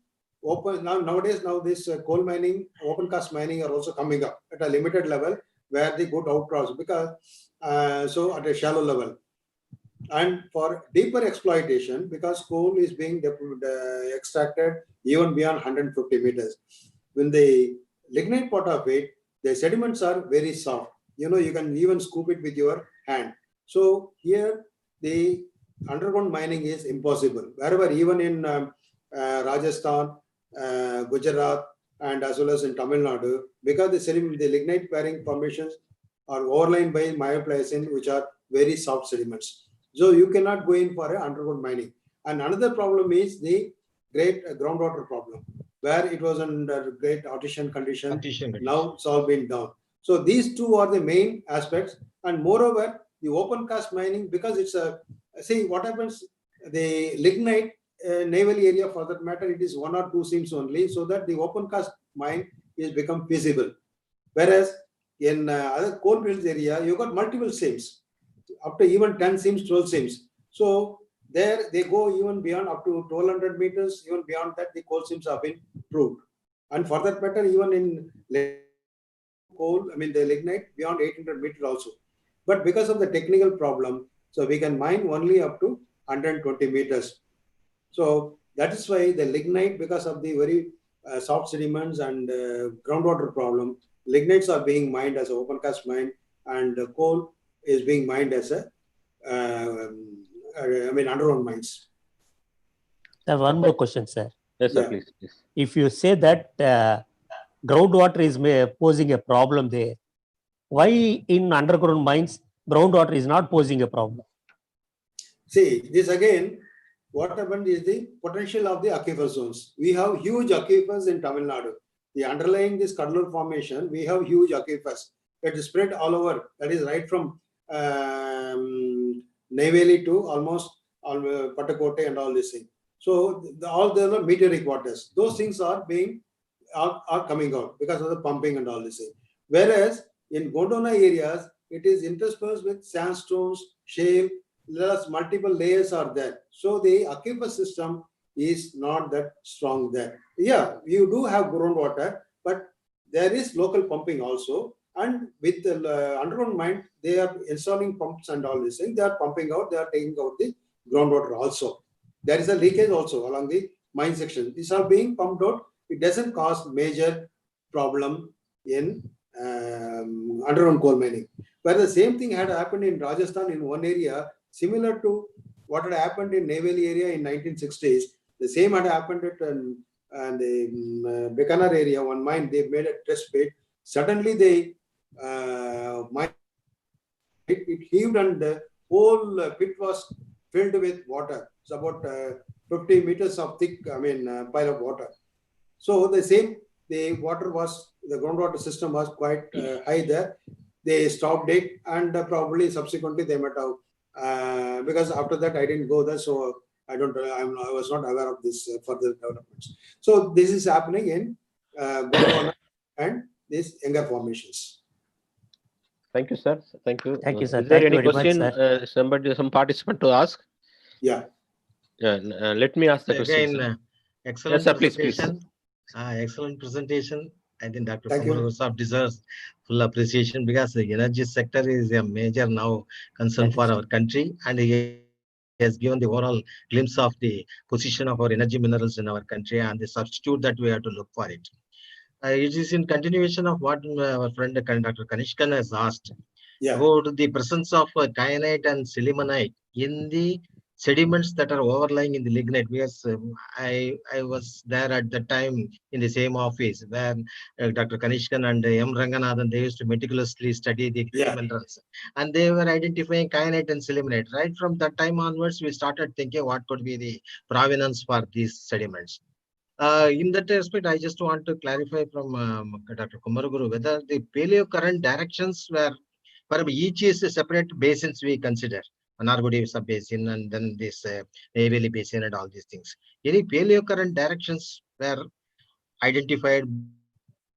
open nowadays this coal mining, open cast mining are also coming up at a limited level where the good outcrops because so at a shallow level. And for deeper exploitation, because coal is being extracted even beyond 150 meters. When the lignite part of it, the sediments are very soft. You can even scoop it with your hand. So here the underground mining is impossible. Wherever, even in Rajasthan, Gujarat, and as well as in Tamil Nadu, because the lignite bearing formations are overlain by myoplacin, which are very soft sediments. So you cannot go in for underground mining. And another problem is the great groundwater problem, where it was under great artisan condition. Now it's all been down. So these two are the main aspects. And moreover, the open cast mining, because it's see what happens, the lignite Neyveli area for that matter, it is 1 or 2 seams only, so that the open cast mine is become feasible. Whereas in other coal fields area, you got multiple seams, up to even 10 seams, 12 seams. So there they go even beyond up to 1200 meters, even beyond that the coal seams have been proved. And for that matter, even in coal, the lignite beyond 800 meters also. But because of the technical problem, so we can mine only up to 120 meters. So that is why the lignite, because of the very soft sediments and groundwater problem, lignites are being mined as an open cast mine, and coal is being mined as a underground mines. Sir, one more question, sir. Yes, sir. Yeah. Please. If you say that groundwater is posing a problem there, why in underground mines groundwater is not posing a problem? See, this again, what happened is the potential of the aquifer zones. We have huge aquifers in Tamil Nadu. The underlying this Kadalur formation, we have huge aquifers. It is spread all over. That is right from Neyveli to almost Patakote and all this thing. So all the meteoric waters, those things are coming out because of the pumping and all this thing. Whereas in Gondwana areas, it is interspersed with sandstones, shale, plus multiple layers are there. So the aquifer system is not that strong there. Yeah, you do have groundwater, but there is local pumping also. And with the underground mine, they are installing pumps and all this thing. They are pumping out, they are taking out the groundwater also. There is a leakage also along the mine section. These are being pumped out. It doesn't cause major problem in underground coal mining. But the same thing had happened in Rajasthan in one area, similar to what had happened in Neyveli area in 1960s. The same had happened at and the Bikaner area, one mine, they made a test pit. Suddenly they mine it heaved and the whole pit was filled with water. It's about 50 meters of thick, pile of water. So the groundwater system was quite high there. They stopped it, and probably subsequently they might have, because after that I didn't go there, so I was not aware of this further developments. So this is happening in Gondwana and these younger formations. Thank you, sir. Thank you. Thank you, sir. Is there Thank you any very much, question? Some participant to ask? Yeah. Let me ask the question. Again, Sir. excellent Yes, sir, please, please. presentation. Excellent presentation. I think Dr. Thank you. Kumar deserves full appreciation because the energy sector is a major now concern Thank you, for sir. our country, and he has given the overall glimpse of the position of our energy minerals in our country and the substitute that we have to look for it. It is in continuation of what our friend Dr. Kanishkan has asked Yeah. about the presence of kyanite and sillimanite in the sediments that are overlying in the lignite. Because I was there at the time in the same office where Dr. Kanishkan and M. Ranganathan, they used to meticulously study the minerals, and they were identifying kyanite and sillimanite. Right from that time onwards, we started thinking what could be the provenance for these sediments. In that aspect, I just want to clarify from Dr. Kumaraguru whether the paleocurrent directions were, for each is a separate basins we consider. Manargudi sub-basin and then this Neyveli basin and all these things. Any paleocurrent directions were identified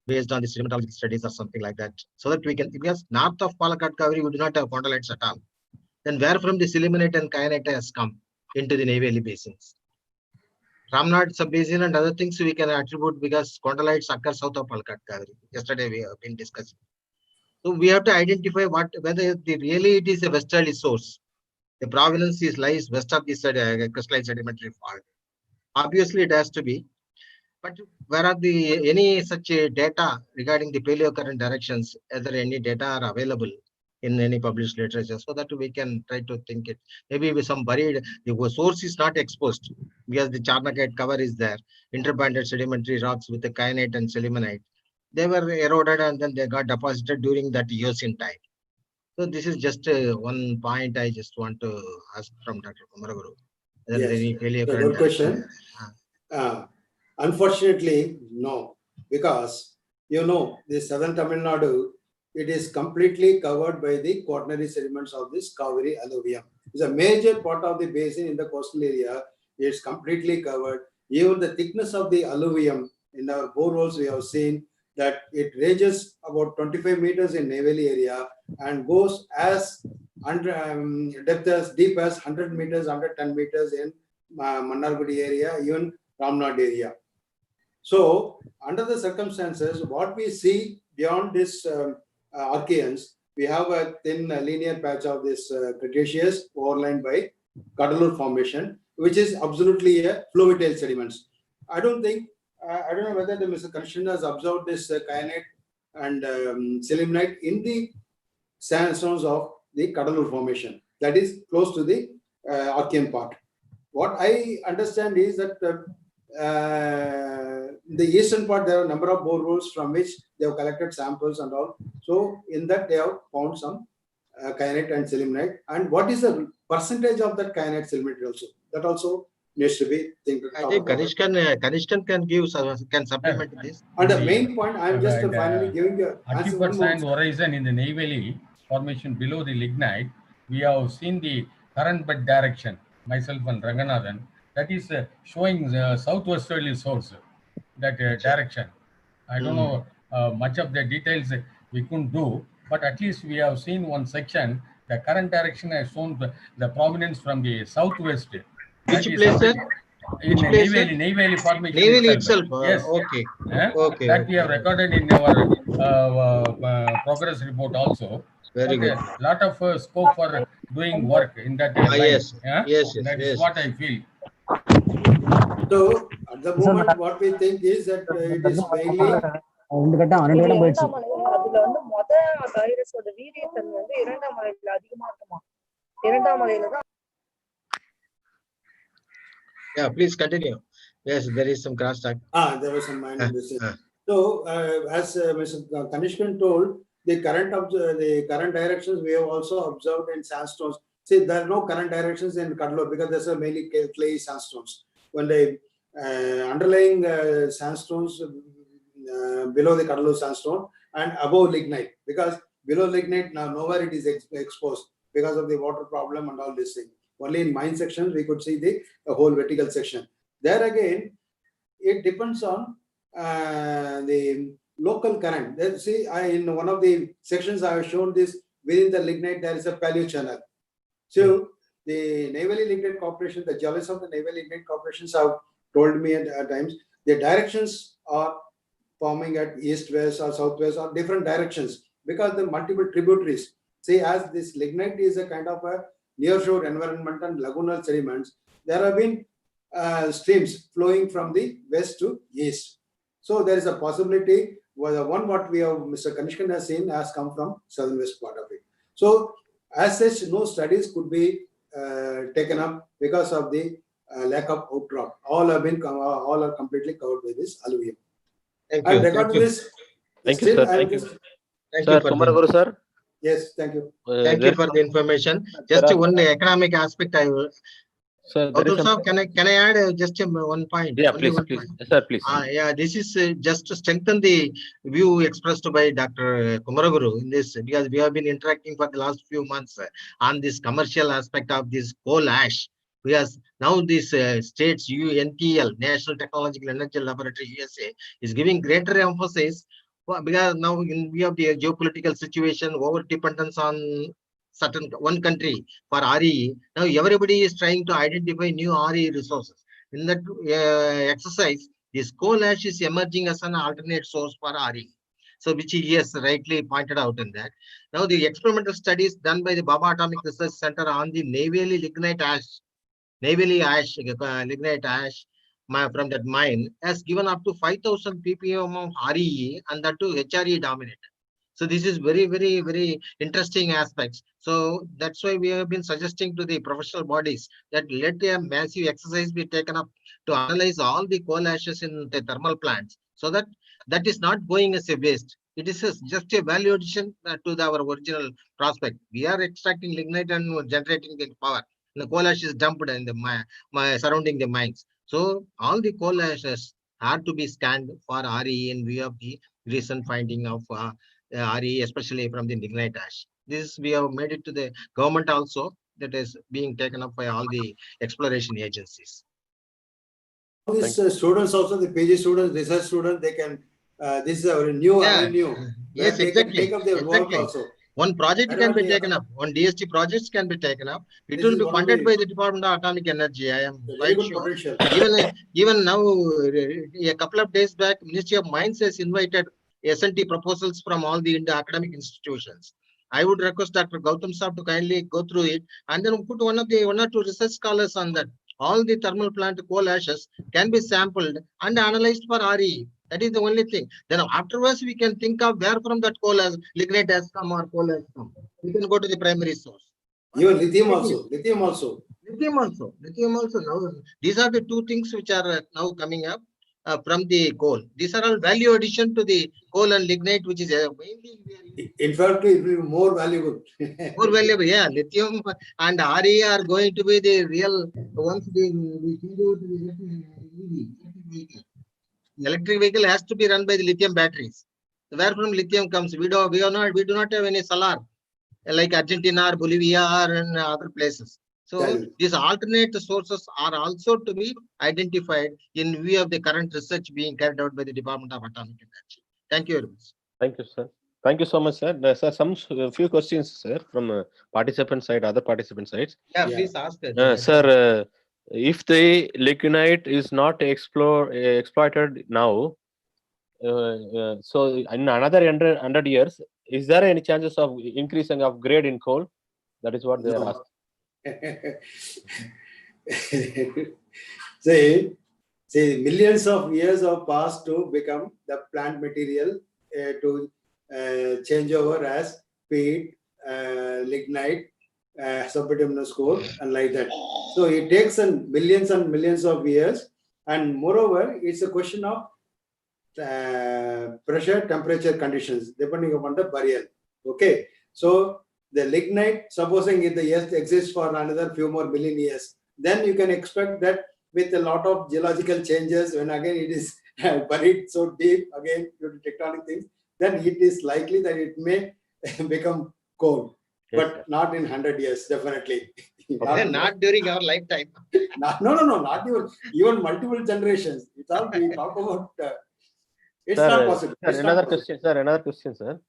based on the sedimentological studies or something like that, so that we can, because north of Palakkad Kaveri, we do not have condolites at all. Then where from the sillimanite and kyanite has come into the Neyveli basins? Ramnad sub-basin and other things we can attribute because condolites occur south of Palakkad Kaveri. Yesterday we have been discussing. So we have to identify whether it is a westerly source. The provenance lies west of the crystalline sedimentary fault. Obviously, it has to be. But where are any such data regarding the paleocurrent directions? Whether any data are available in any published literature, so that we can try to think it. Maybe with some buried, the source is not exposed because the charnakite cover is there. Interbanded sedimentary rocks with the kyanite and sillimanite, they were eroded and then they got deposited during that Eocene time. So this is just one point I just want to ask from Dr. Kumaraguru. Yes, any good question. Unfortunately, no, because the southern Tamil Nadu, it is completely covered by the quaternary sediments of this Kaveri alluvium. It's a major part of the basin in the coastal area. It's completely covered. Even the thickness of the alluvium in our boreholes, we have seen that it ranges about 25 meters in Neyveli area and goes as depth as deep as 100 meters, 110 meters in Mannargudi area, even Ramnad area. So, under the circumstances, what we see beyond this Archeans, we have a thin linear patch of this Cretaceous overlain by Cuddalore Formation, which is absolutely a fluviatile sediments. I don't know whether the Mr. Kanishkan has observed this kyanite and sillimanite in the sandstones of the Cuddalore Formation, that is close to the Archean part. What I understand is that in the eastern part, there are a number of boreholes from which they have collected samples and all. So in that, they have found some kyanite and sillimanite. And what is the percentage of that kyanite sillimanite also? That also needs to be think. I think Kanishkan can supplement this. And the main point, I'm just finally giving you answer. 30% horizon in the Neyveli formation below the lignite, we have seen the current bed direction, myself and Ranganathan, that is showing southwesterly source, that direction. I don't know much of the details we couldn't do, but at least we have seen one section, the current direction has shown the provenance from the southwest. Which place, sir? In Neyveli formation. Neyveli itself. Yes. Okay. Okay. That we have recorded in our progress report also. Very good. A lot of scope for doing work in that line. Yes. Yes. That is what I feel. So at the moment, what we think is that it is mainly. அதுல வந்து வைரஸோட வீரியத்தன்மை வந்து இரண்டாம் மலையில அதிகமா இருக்குமா? இரண்டாம் மலையில தான். Yeah, please continue. Yes, there is some crosstalk. There was some minor mistake. uh. So, as Mr. Kanishkan told, the current directions we have also observed in sandstones. See, there are no current directions in Cuddalore because there's a mainly clay sandstones. When the underlying sandstones below the Cuddalore sandstone and above lignite, because below lignite now nowhere it is exposed because of the water problem and all this thing. Only in mine section we could see the whole vertical section. There again, it depends on the local current. See, in one of the sections I have shown this, within the lignite there is a paleo channel. So the Neyveli Lignite Corporation, the geologists of the Neyveli Lignite Corporations have told me at times the directions are forming at east, west or southwest or different directions because the multiple tributaries. See, as this lignite is a kind of a nearshore environment and lagoonal sediments, there have been streams flowing from the west to east. So there is a possibility where the one what we have, Mr. Kanishkan has seen, has come from southern west part of it. So as such, no studies could be taken up because of the lack of outcrop. All are completely covered by this alluvium. Thank And you. regarding this, Thank you, still sir. I'm Thank you. just- Thank Sir, you for the, Kumaraguru sir. Yes, thank you. thank you for the information. Just are- one economic aspect I will. Sir, there is Gautam some. sir, can I add just one point? Yeah, Only please, one please. point. Yes, sir, please. Yeah, this is just to strengthen the view expressed by Dr. Kumaraguru in this, because we have been interacting for the last few months on this commercial aspect of this coal ash. Because now this states UNTL, National Technological Energy Laboratory USA, is giving greater emphasis because now in view of the geopolitical situation, over dependence on certain one country for RE, now everybody is trying to identify new RE resources. In that exercise, this coal ash is emerging as an alternate source for RE. So, which he has rightly pointed out in that. Now, the experimental studies done by the Baba Atomic Research Center on the Neyveli lignite ash, lignite ash from that mine has given up to 5,000 ppm of RE and that to HRE dominated. So this is very, very, very interesting aspects. So that's why we have been suggesting to the professional bodies that let a massive exercise be taken up to analyze all the coal ashes in the thermal plants, so that that is not going as a waste. It is just a value addition to our original prospect. We are extracting lignite and generating the power. The coal ash is dumped in the surrounding the mines. So all the coal ashes are to be scanned for RE in view of the recent finding of RE, especially from the lignite ash. This we have made it to the government also, that is being taken up by all the exploration agencies. All these students also, the PG students, research students, they can, this is a new avenue. Yes, they exactly. can take up their work also. One project can be taken up. One DST projects can be taken up. It This will is be one of funded the- by the Department of Atomic Energy. I am Very quite good sure. potential. Even now, a couple of days back, Ministry of Mines has invited S&T proposals from all the academic institutions. I would request Dr. Gautam sir to kindly go through it and then put one or two research scholars on that. All the thermal plant coal ashes can be sampled and analyzed for RE. That is the only thing. Then afterwards, we can think of where from that coal as lignite has come or coal has come. We can go to the primary source. Even lithium also. Lithium also. Now, these are the two things which are now coming up from the coal. These are all value addition to the coal and lignite, which is mainly. In fact, it will be more valuable. More valuable, yeah. Lithium and RE are going to be the real ones. We change over to the electric vehicle. The electric vehicle has to be run by the lithium batteries. Where from lithium comes? We do not have any solar like Argentina or Bolivia or in other places. So these alternate sources are also to be identified in view of the current research being carried out by the Department of Atomic Energy. Thank you very much. Thank you, sir. Thank you so much, sir. There's some few questions, sir, from participant side, other participant sides. Yeah, please ask. Sir, if the lignite is not exploited now, so in another 100 years, is there any chances of increasing of grade in coal? That is what they are asking. say millions of years have passed to become the plant material to change over as peat, lignite, subbituminous coal, and like that. So it takes millions and millions of years And moreover, it's a question of pressure, temperature conditions, depending upon the burial. Okay. So the lignite, supposing if the earth exists for another few more million years, then you can expect that with a lot of geological changes, when again it is buried so deep, again due to tectonic things, then it is likely that it may become cold, Yes, but sir. not in 100 years, definitely. Then not during our lifetime. No, not even multiple generations. It's all we talk about. It's Sir, not possible. sir, It's not another possible. question, sir. Another question, sir.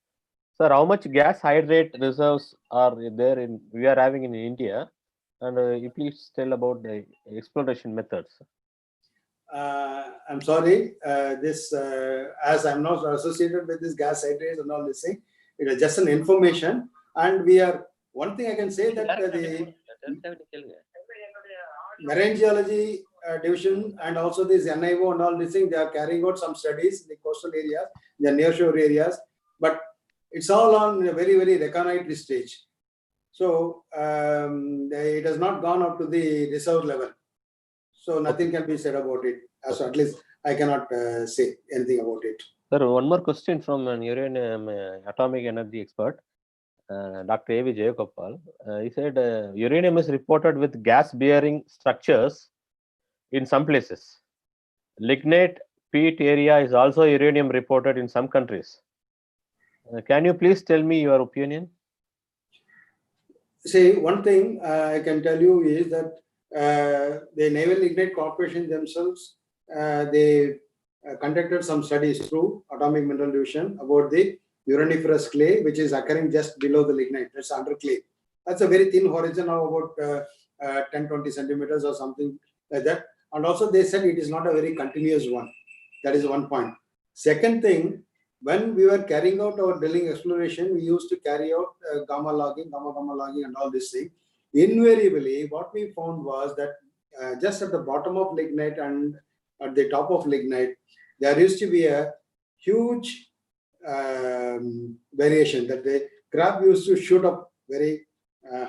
Sir, how much gas hydrate reserves are there in we are having in India? And you please tell about the exploration methods. I'm sorry, as I'm not associated with this gas hydrates and all this thing, it is just an information. And we are, one thing I can say that the marine geology division and also this NIO and all this thing, they are carrying out some studies in the coastal areas, the nearshore areas, but it's all on a very, very recondite stage. So it has not gone up to the reserve level. So nothing can be said about it. As at least I cannot say anything about it. Sir, one more question from an uranium atomic energy expert, Dr. A.V. Jayagopal. He said uranium is reported with gas-bearing structures in some places. Lignite peat area is also uranium reported in some countries. Can you please tell me your opinion? See, one thing I can tell you is that the Naval Lignite Corporation themselves, they conducted some studies through Atomic Mineral Division about the uraniferous clay, which is occurring just below the lignite. That's under clay. That's a very thin horizon of about 10-20 centimeters or something like that. And also they said it is not a very continuous one. That is one point. Second thing, when we were carrying out our drilling exploration, we used to carry out gamma logging and all this thing. Invariably, what we found was that just at the bottom of lignite and at the top of lignite, there used to be a huge variation that the graph used to shoot up very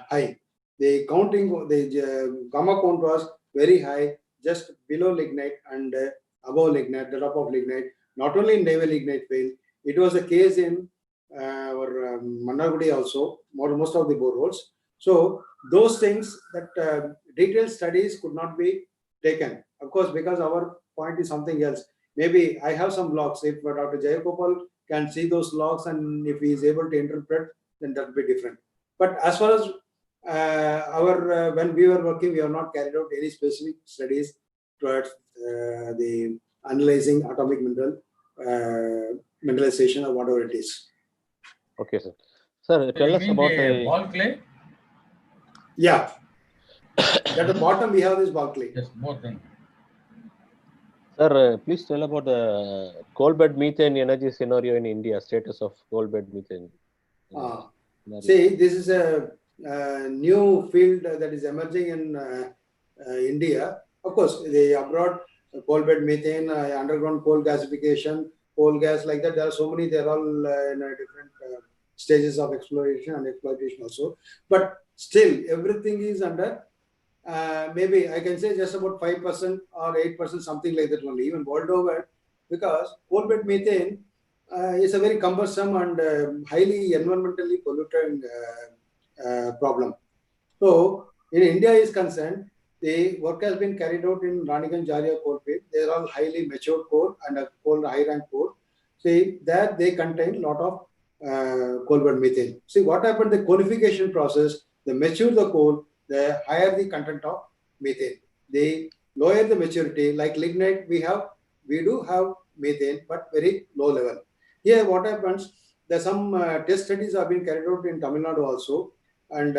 high. The gamma count was very high, just below lignite and above lignite, the top of lignite. Not only in naval lignite field, it was the case in our Mannargudi also, most of the boreholes. So those things that detailed studies could not be taken. Of course, because our point is something else. Maybe I have some logs. If Dr. Jayagopal can see those logs and if he is able to interpret, then that will be different. But as far as when we were working, we have not carried out any specific studies towards the analyzing atomic mineralization or whatever it is. Okay, sir. Sir, tell us about the ball clay. Yeah. At the bottom, we have this ball clay. Yes, both them. Sir, please tell about the coal bed methane energy scenario in India, status of coal bed methane. See, this is a new field that is emerging in India. Of course, the abroad coal bed methane, underground coal gasification, coal gas like that. There are so many. They are all in different stages of exploration and exploitation also. But still, everything is under. Maybe I can say just about 5% or 8%, something like that only, even world over, because coal bed methane is a very cumbersome and highly environmentally polluting problem. So, in India is concerned, the work has been carried out in Raniganj Jharia coal field. They are all highly matured coal and a coal high rank coal. See, that they contain a lot of coal bed methane. See, what happened, the coalification process, the mature the coal, the higher the content of methane. The lower the maturity, like lignite, we do have methane, but very low level. Here, what happens, there's some test studies have been carried out in Tamil Nadu also, and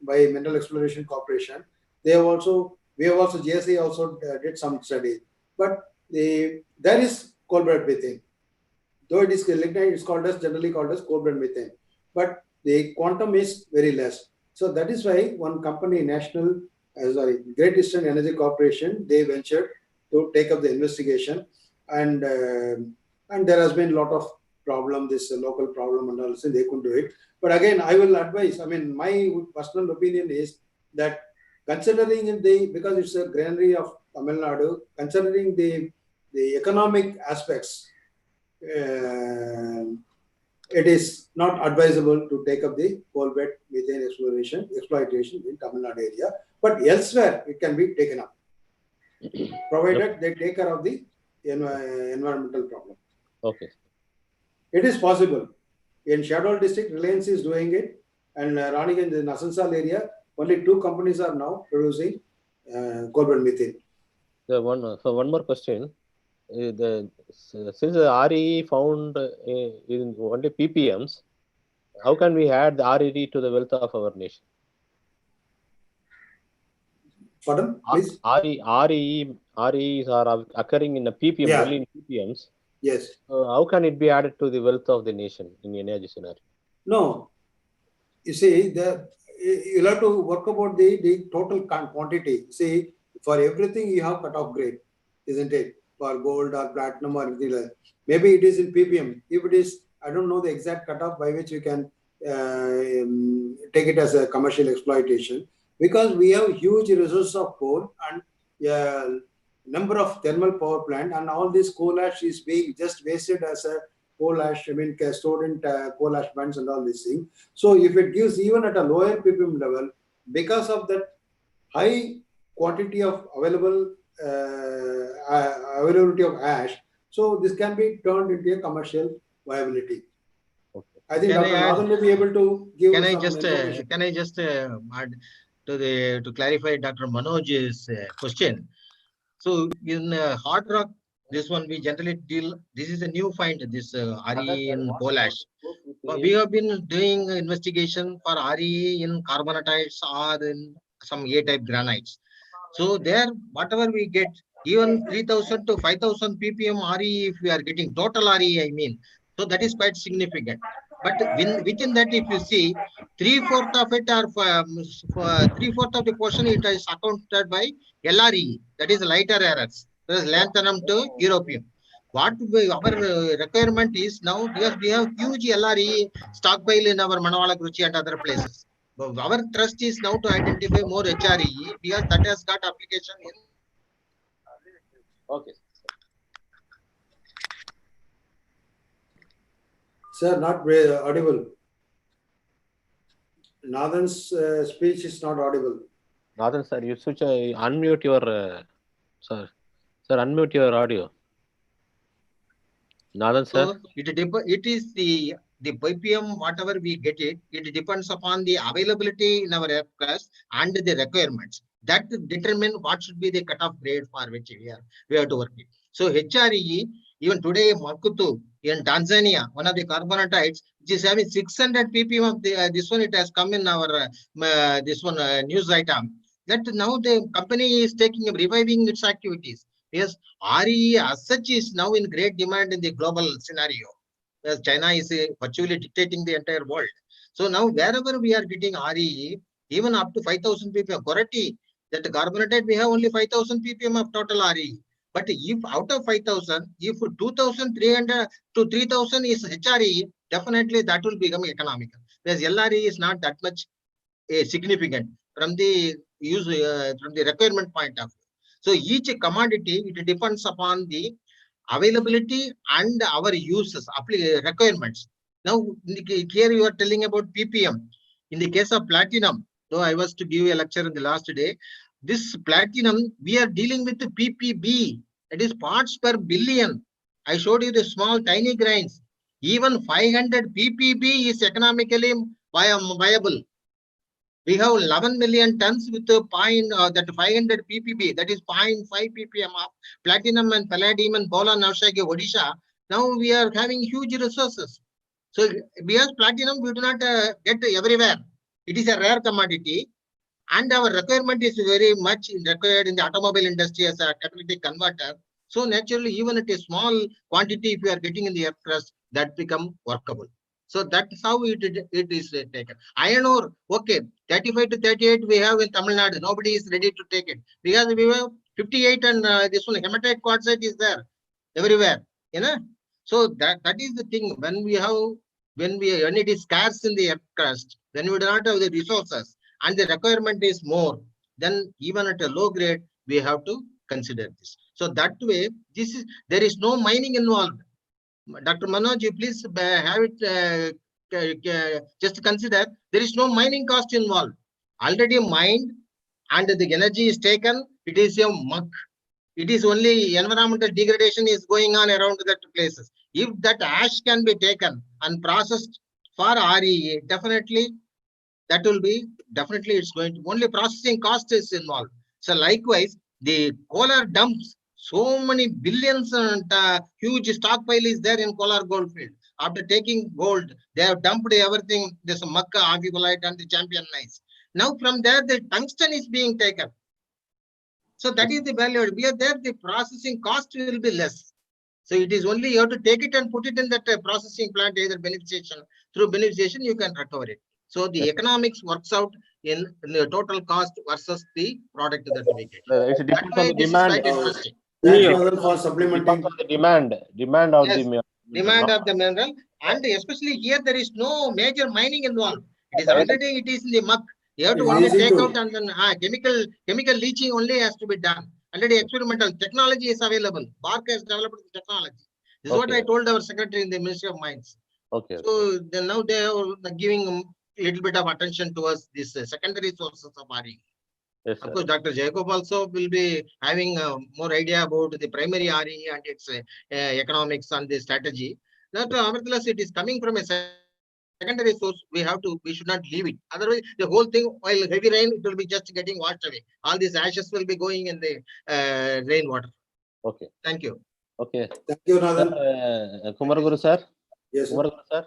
by Mineral Exploration Corporation. We have also GSA also did some studies, but there is coal bed methane. Though it is lignite, it's generally called as coal bed methane, but the quantum is very less. So that is why one company, Great Eastern Energy Corporation, they ventured to take up the investigation, and there has been a lot of problem, this local problem and all, they couldn't do it. But again, I will advise, my personal opinion is that considering because it's a granary of Tamil Nadu, considering the economic aspects, it is not advisable to take up the coal bed methane exploitation in Tamil Nadu area, but elsewhere it can be taken up, provided they take care of the environmental problem. Okay. It is possible. In Shadol district, Reliance is doing it, and Raniganj in Asansol area, only 2 companies are now producing coal bed methane. So one more question. Since the RE found in only ppms, how can we add the RED to the wealth of our nation? Pardon, please? REs are occurring in the ppm, Yeah. only in ppms. Yes. How can it be added to the wealth of the nation in energy scenario? No. You see, you'll have to work about the total quantity. See, for everything you have cutoff grade, isn't it? For gold or platinum or anything like that. Maybe it is in ppm. If it is, I don't know the exact cutoff by which you can take it as a commercial exploitation, because we have huge resources of coal and number of thermal power plant, and all this coal ash is being just wasted as a coal ash, stored in coal ash bands and all these things. So if it gives even at a lower ppm level, because of that high quantity of availability of ash, so this can be turned into a commercial viability. Okay. I think Can Dr. I add- Nathan may be able to give Can I some just information. add to clarify Dr. Manoj's question? So in hard rock, this one we generally deal. This is a new find. This RE in coal ash. We have been doing investigation for RE in carbonatites or in some A-type granites. So there, whatever we get, even 3,000 to 5,000 ppm RE, if we are getting total RE, I mean, so that is quite significant. But within that, if you see, 3/4 of it are 3/4 of the portion it is accounted by LRE, that is lighter errors. That is lanthanum to europium. What our requirement is now, because we have huge LRE stockpile in our Manavala, Kruchi and other places. Our trust is now to identify more HRE, because that has got application in. Okay. Sir, not very audible. Nathan's speech is not audible. Nathan sir, you switch unmute your sir, unmute your audio. Nathan sir. So it is the ppm, whatever we get it depends upon the availability in our aircraft and the requirements. That determine what should be the cutoff grade for which we have to work with. So HRE, even today Makutu in Tanzania, one of the carbonatites, which is having 600 ppm of the this one, it has come in our this one news item, that now the company is reviving its activities. Yes, RE as such is now in great demand in the global scenario, as China is virtually dictating the entire world. So now wherever we are getting RE, even up to 5,000 ppm, Corati, that carbonatite we have only 5,000 ppm of total RE. But if out of 5,000, if 2,300 to 3,000 is HRE, definitely that will become economical. Whereas LRE is not that much significant from the use from the requirement point of view. So each commodity, it depends upon the availability and our uses, requirements. Now here you are telling about ppm. In the case of platinum, though I was to give a lecture in the last day, this platinum we are dealing with the ppb, that is parts per billion. I showed you the small tiny grains. Even 500 ppb is economically viable. We have 11 million tons with that 500 ppb, that is 0.5 ppm of platinum and palladium and Bola, Navshagi, Odisha. Now we are having huge resources. So because platinum we do not get everywhere. It is a rare commodity, and our requirement is very much required in the automobile industry as a catalytic converter. So naturally, even at a small quantity, if we are getting in the aircraft, that become workable. So that's how it is taken. Iron ore, okay, 35 to 38 we have in Tamil Nadu. Nobody is ready to take it because we have 58 and this one hematite quartzite is there everywhere. You know, so that is the thing. When it is scarce in the aircraft, then we do not have the resources and the requirement is more. then even at a low grade, we have to consider this. So that way, there is no mining involved. Dr. Manoj, you please have it, just consider, there is no mining cost involved. Already mined and the energy is taken, it is a muck. It is only environmental degradation is going on around that places. If that ash can be taken and processed for REA, definitely that will be, definitely it's going to, only processing cost is involved. So likewise, the Kolar dumps so many billions and huge stockpile is there in Kolar Goldfield. After taking gold, they have dumped everything, this Makka, Agigolite and the Champion Nice. Now from there, the tungsten is being taken. So that is the value. We are there, the processing cost will be less. So it is only you have to take it and put it in that processing plant, either beneficiation. Through beneficiation, you can recover it. So the economics works out in the total cost versus the product that we get. It That depends way, on the this is demand. quite interesting. Thanks, Yeah. Madan, for It supplementing. depends on the demand of Yes, the mineral. demand of the mineral, and especially here there is no major mining involved. It is already, it is in the muck. You have to It's only easy take to- out and then chemical leaching only has to be done. Already experimental technology is available. Bark has developed the technology. This is what I Okay. told our secretary in the Ministry of Mines. Okay. So then now they are giving a little bit of attention towards these secondary sources of RE. Yes, Of sir. course, Dr. Jacob also will be having more idea about the primary RE and its economics and the strategy. Nevertheless, it is coming from a secondary source. We should not leave it. Otherwise, the whole thing, while heavy rain, it will be just getting washed away. All these ashes will be going in the rainwater. Okay. Thank you. Okay. Thank you, Sir, Nathan. Kumaraguru sir. Yes, sir. Kumaraguru sir.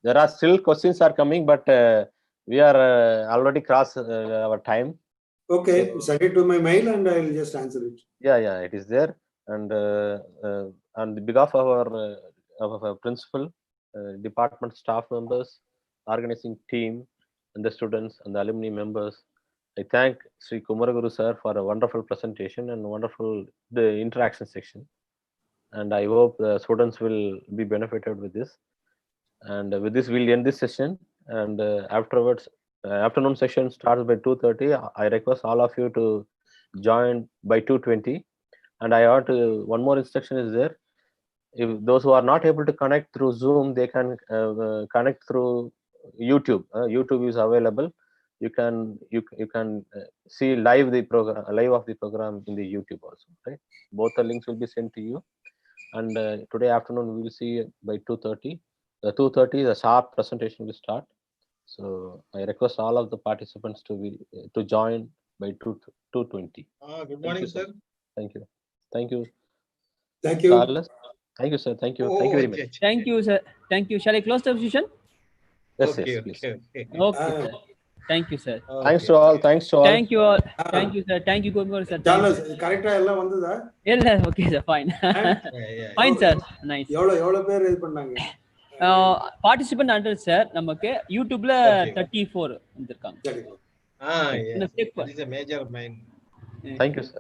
There are still questions are coming, but we are already crossed our time. Okay, send it to my mail and I'll just answer it. Yeah, it is there. And on the behalf of our principal, department staff members, organizing team, and the students and the alumni members, I thank Sri Kumaraguru sir for a wonderful presentation and wonderful the interaction section. And I hope the students will be benefited with this. And with this, we'll end this session. And afterwards, afternoon session starts by 2:30. I request all of you to join by 2:20. And I ought to, one more instruction is there. If those who are not able to connect through Zoom, they can connect through YouTube. YouTube is available. You can see live of the program in the YouTube also. Right? Both the links will be sent to you. And today afternoon we will see by 2:30. The 2:30 the sharp presentation will start. So I request all of the participants to join by 2:20. Good morning, you, sir. Thank you. Thank you. Thank you. Carlos. Thank you, sir. Thank you. Thank you very much. Thank you, sir. Thank you. Shall I close the session? Yes, Okay, yes, please. okay. Okay, sir. Thank you, sir. Thanks to all. Thanks to all. Thank you all. Thank you, sir. Thank you, Kumar, sir. Charles, correct எல்லாம் வந்ததா? Yeah, okay, sir. Fine. Fine, sir. Nice. எவ்வளவு பேர் இது பண்ணாங்க? Participant under sir, நமக்கு YouTubeல Okay. 34 வந்திருக்காங்க. சரி. Yes. In the flip. It is a major mine. Thank you, sir.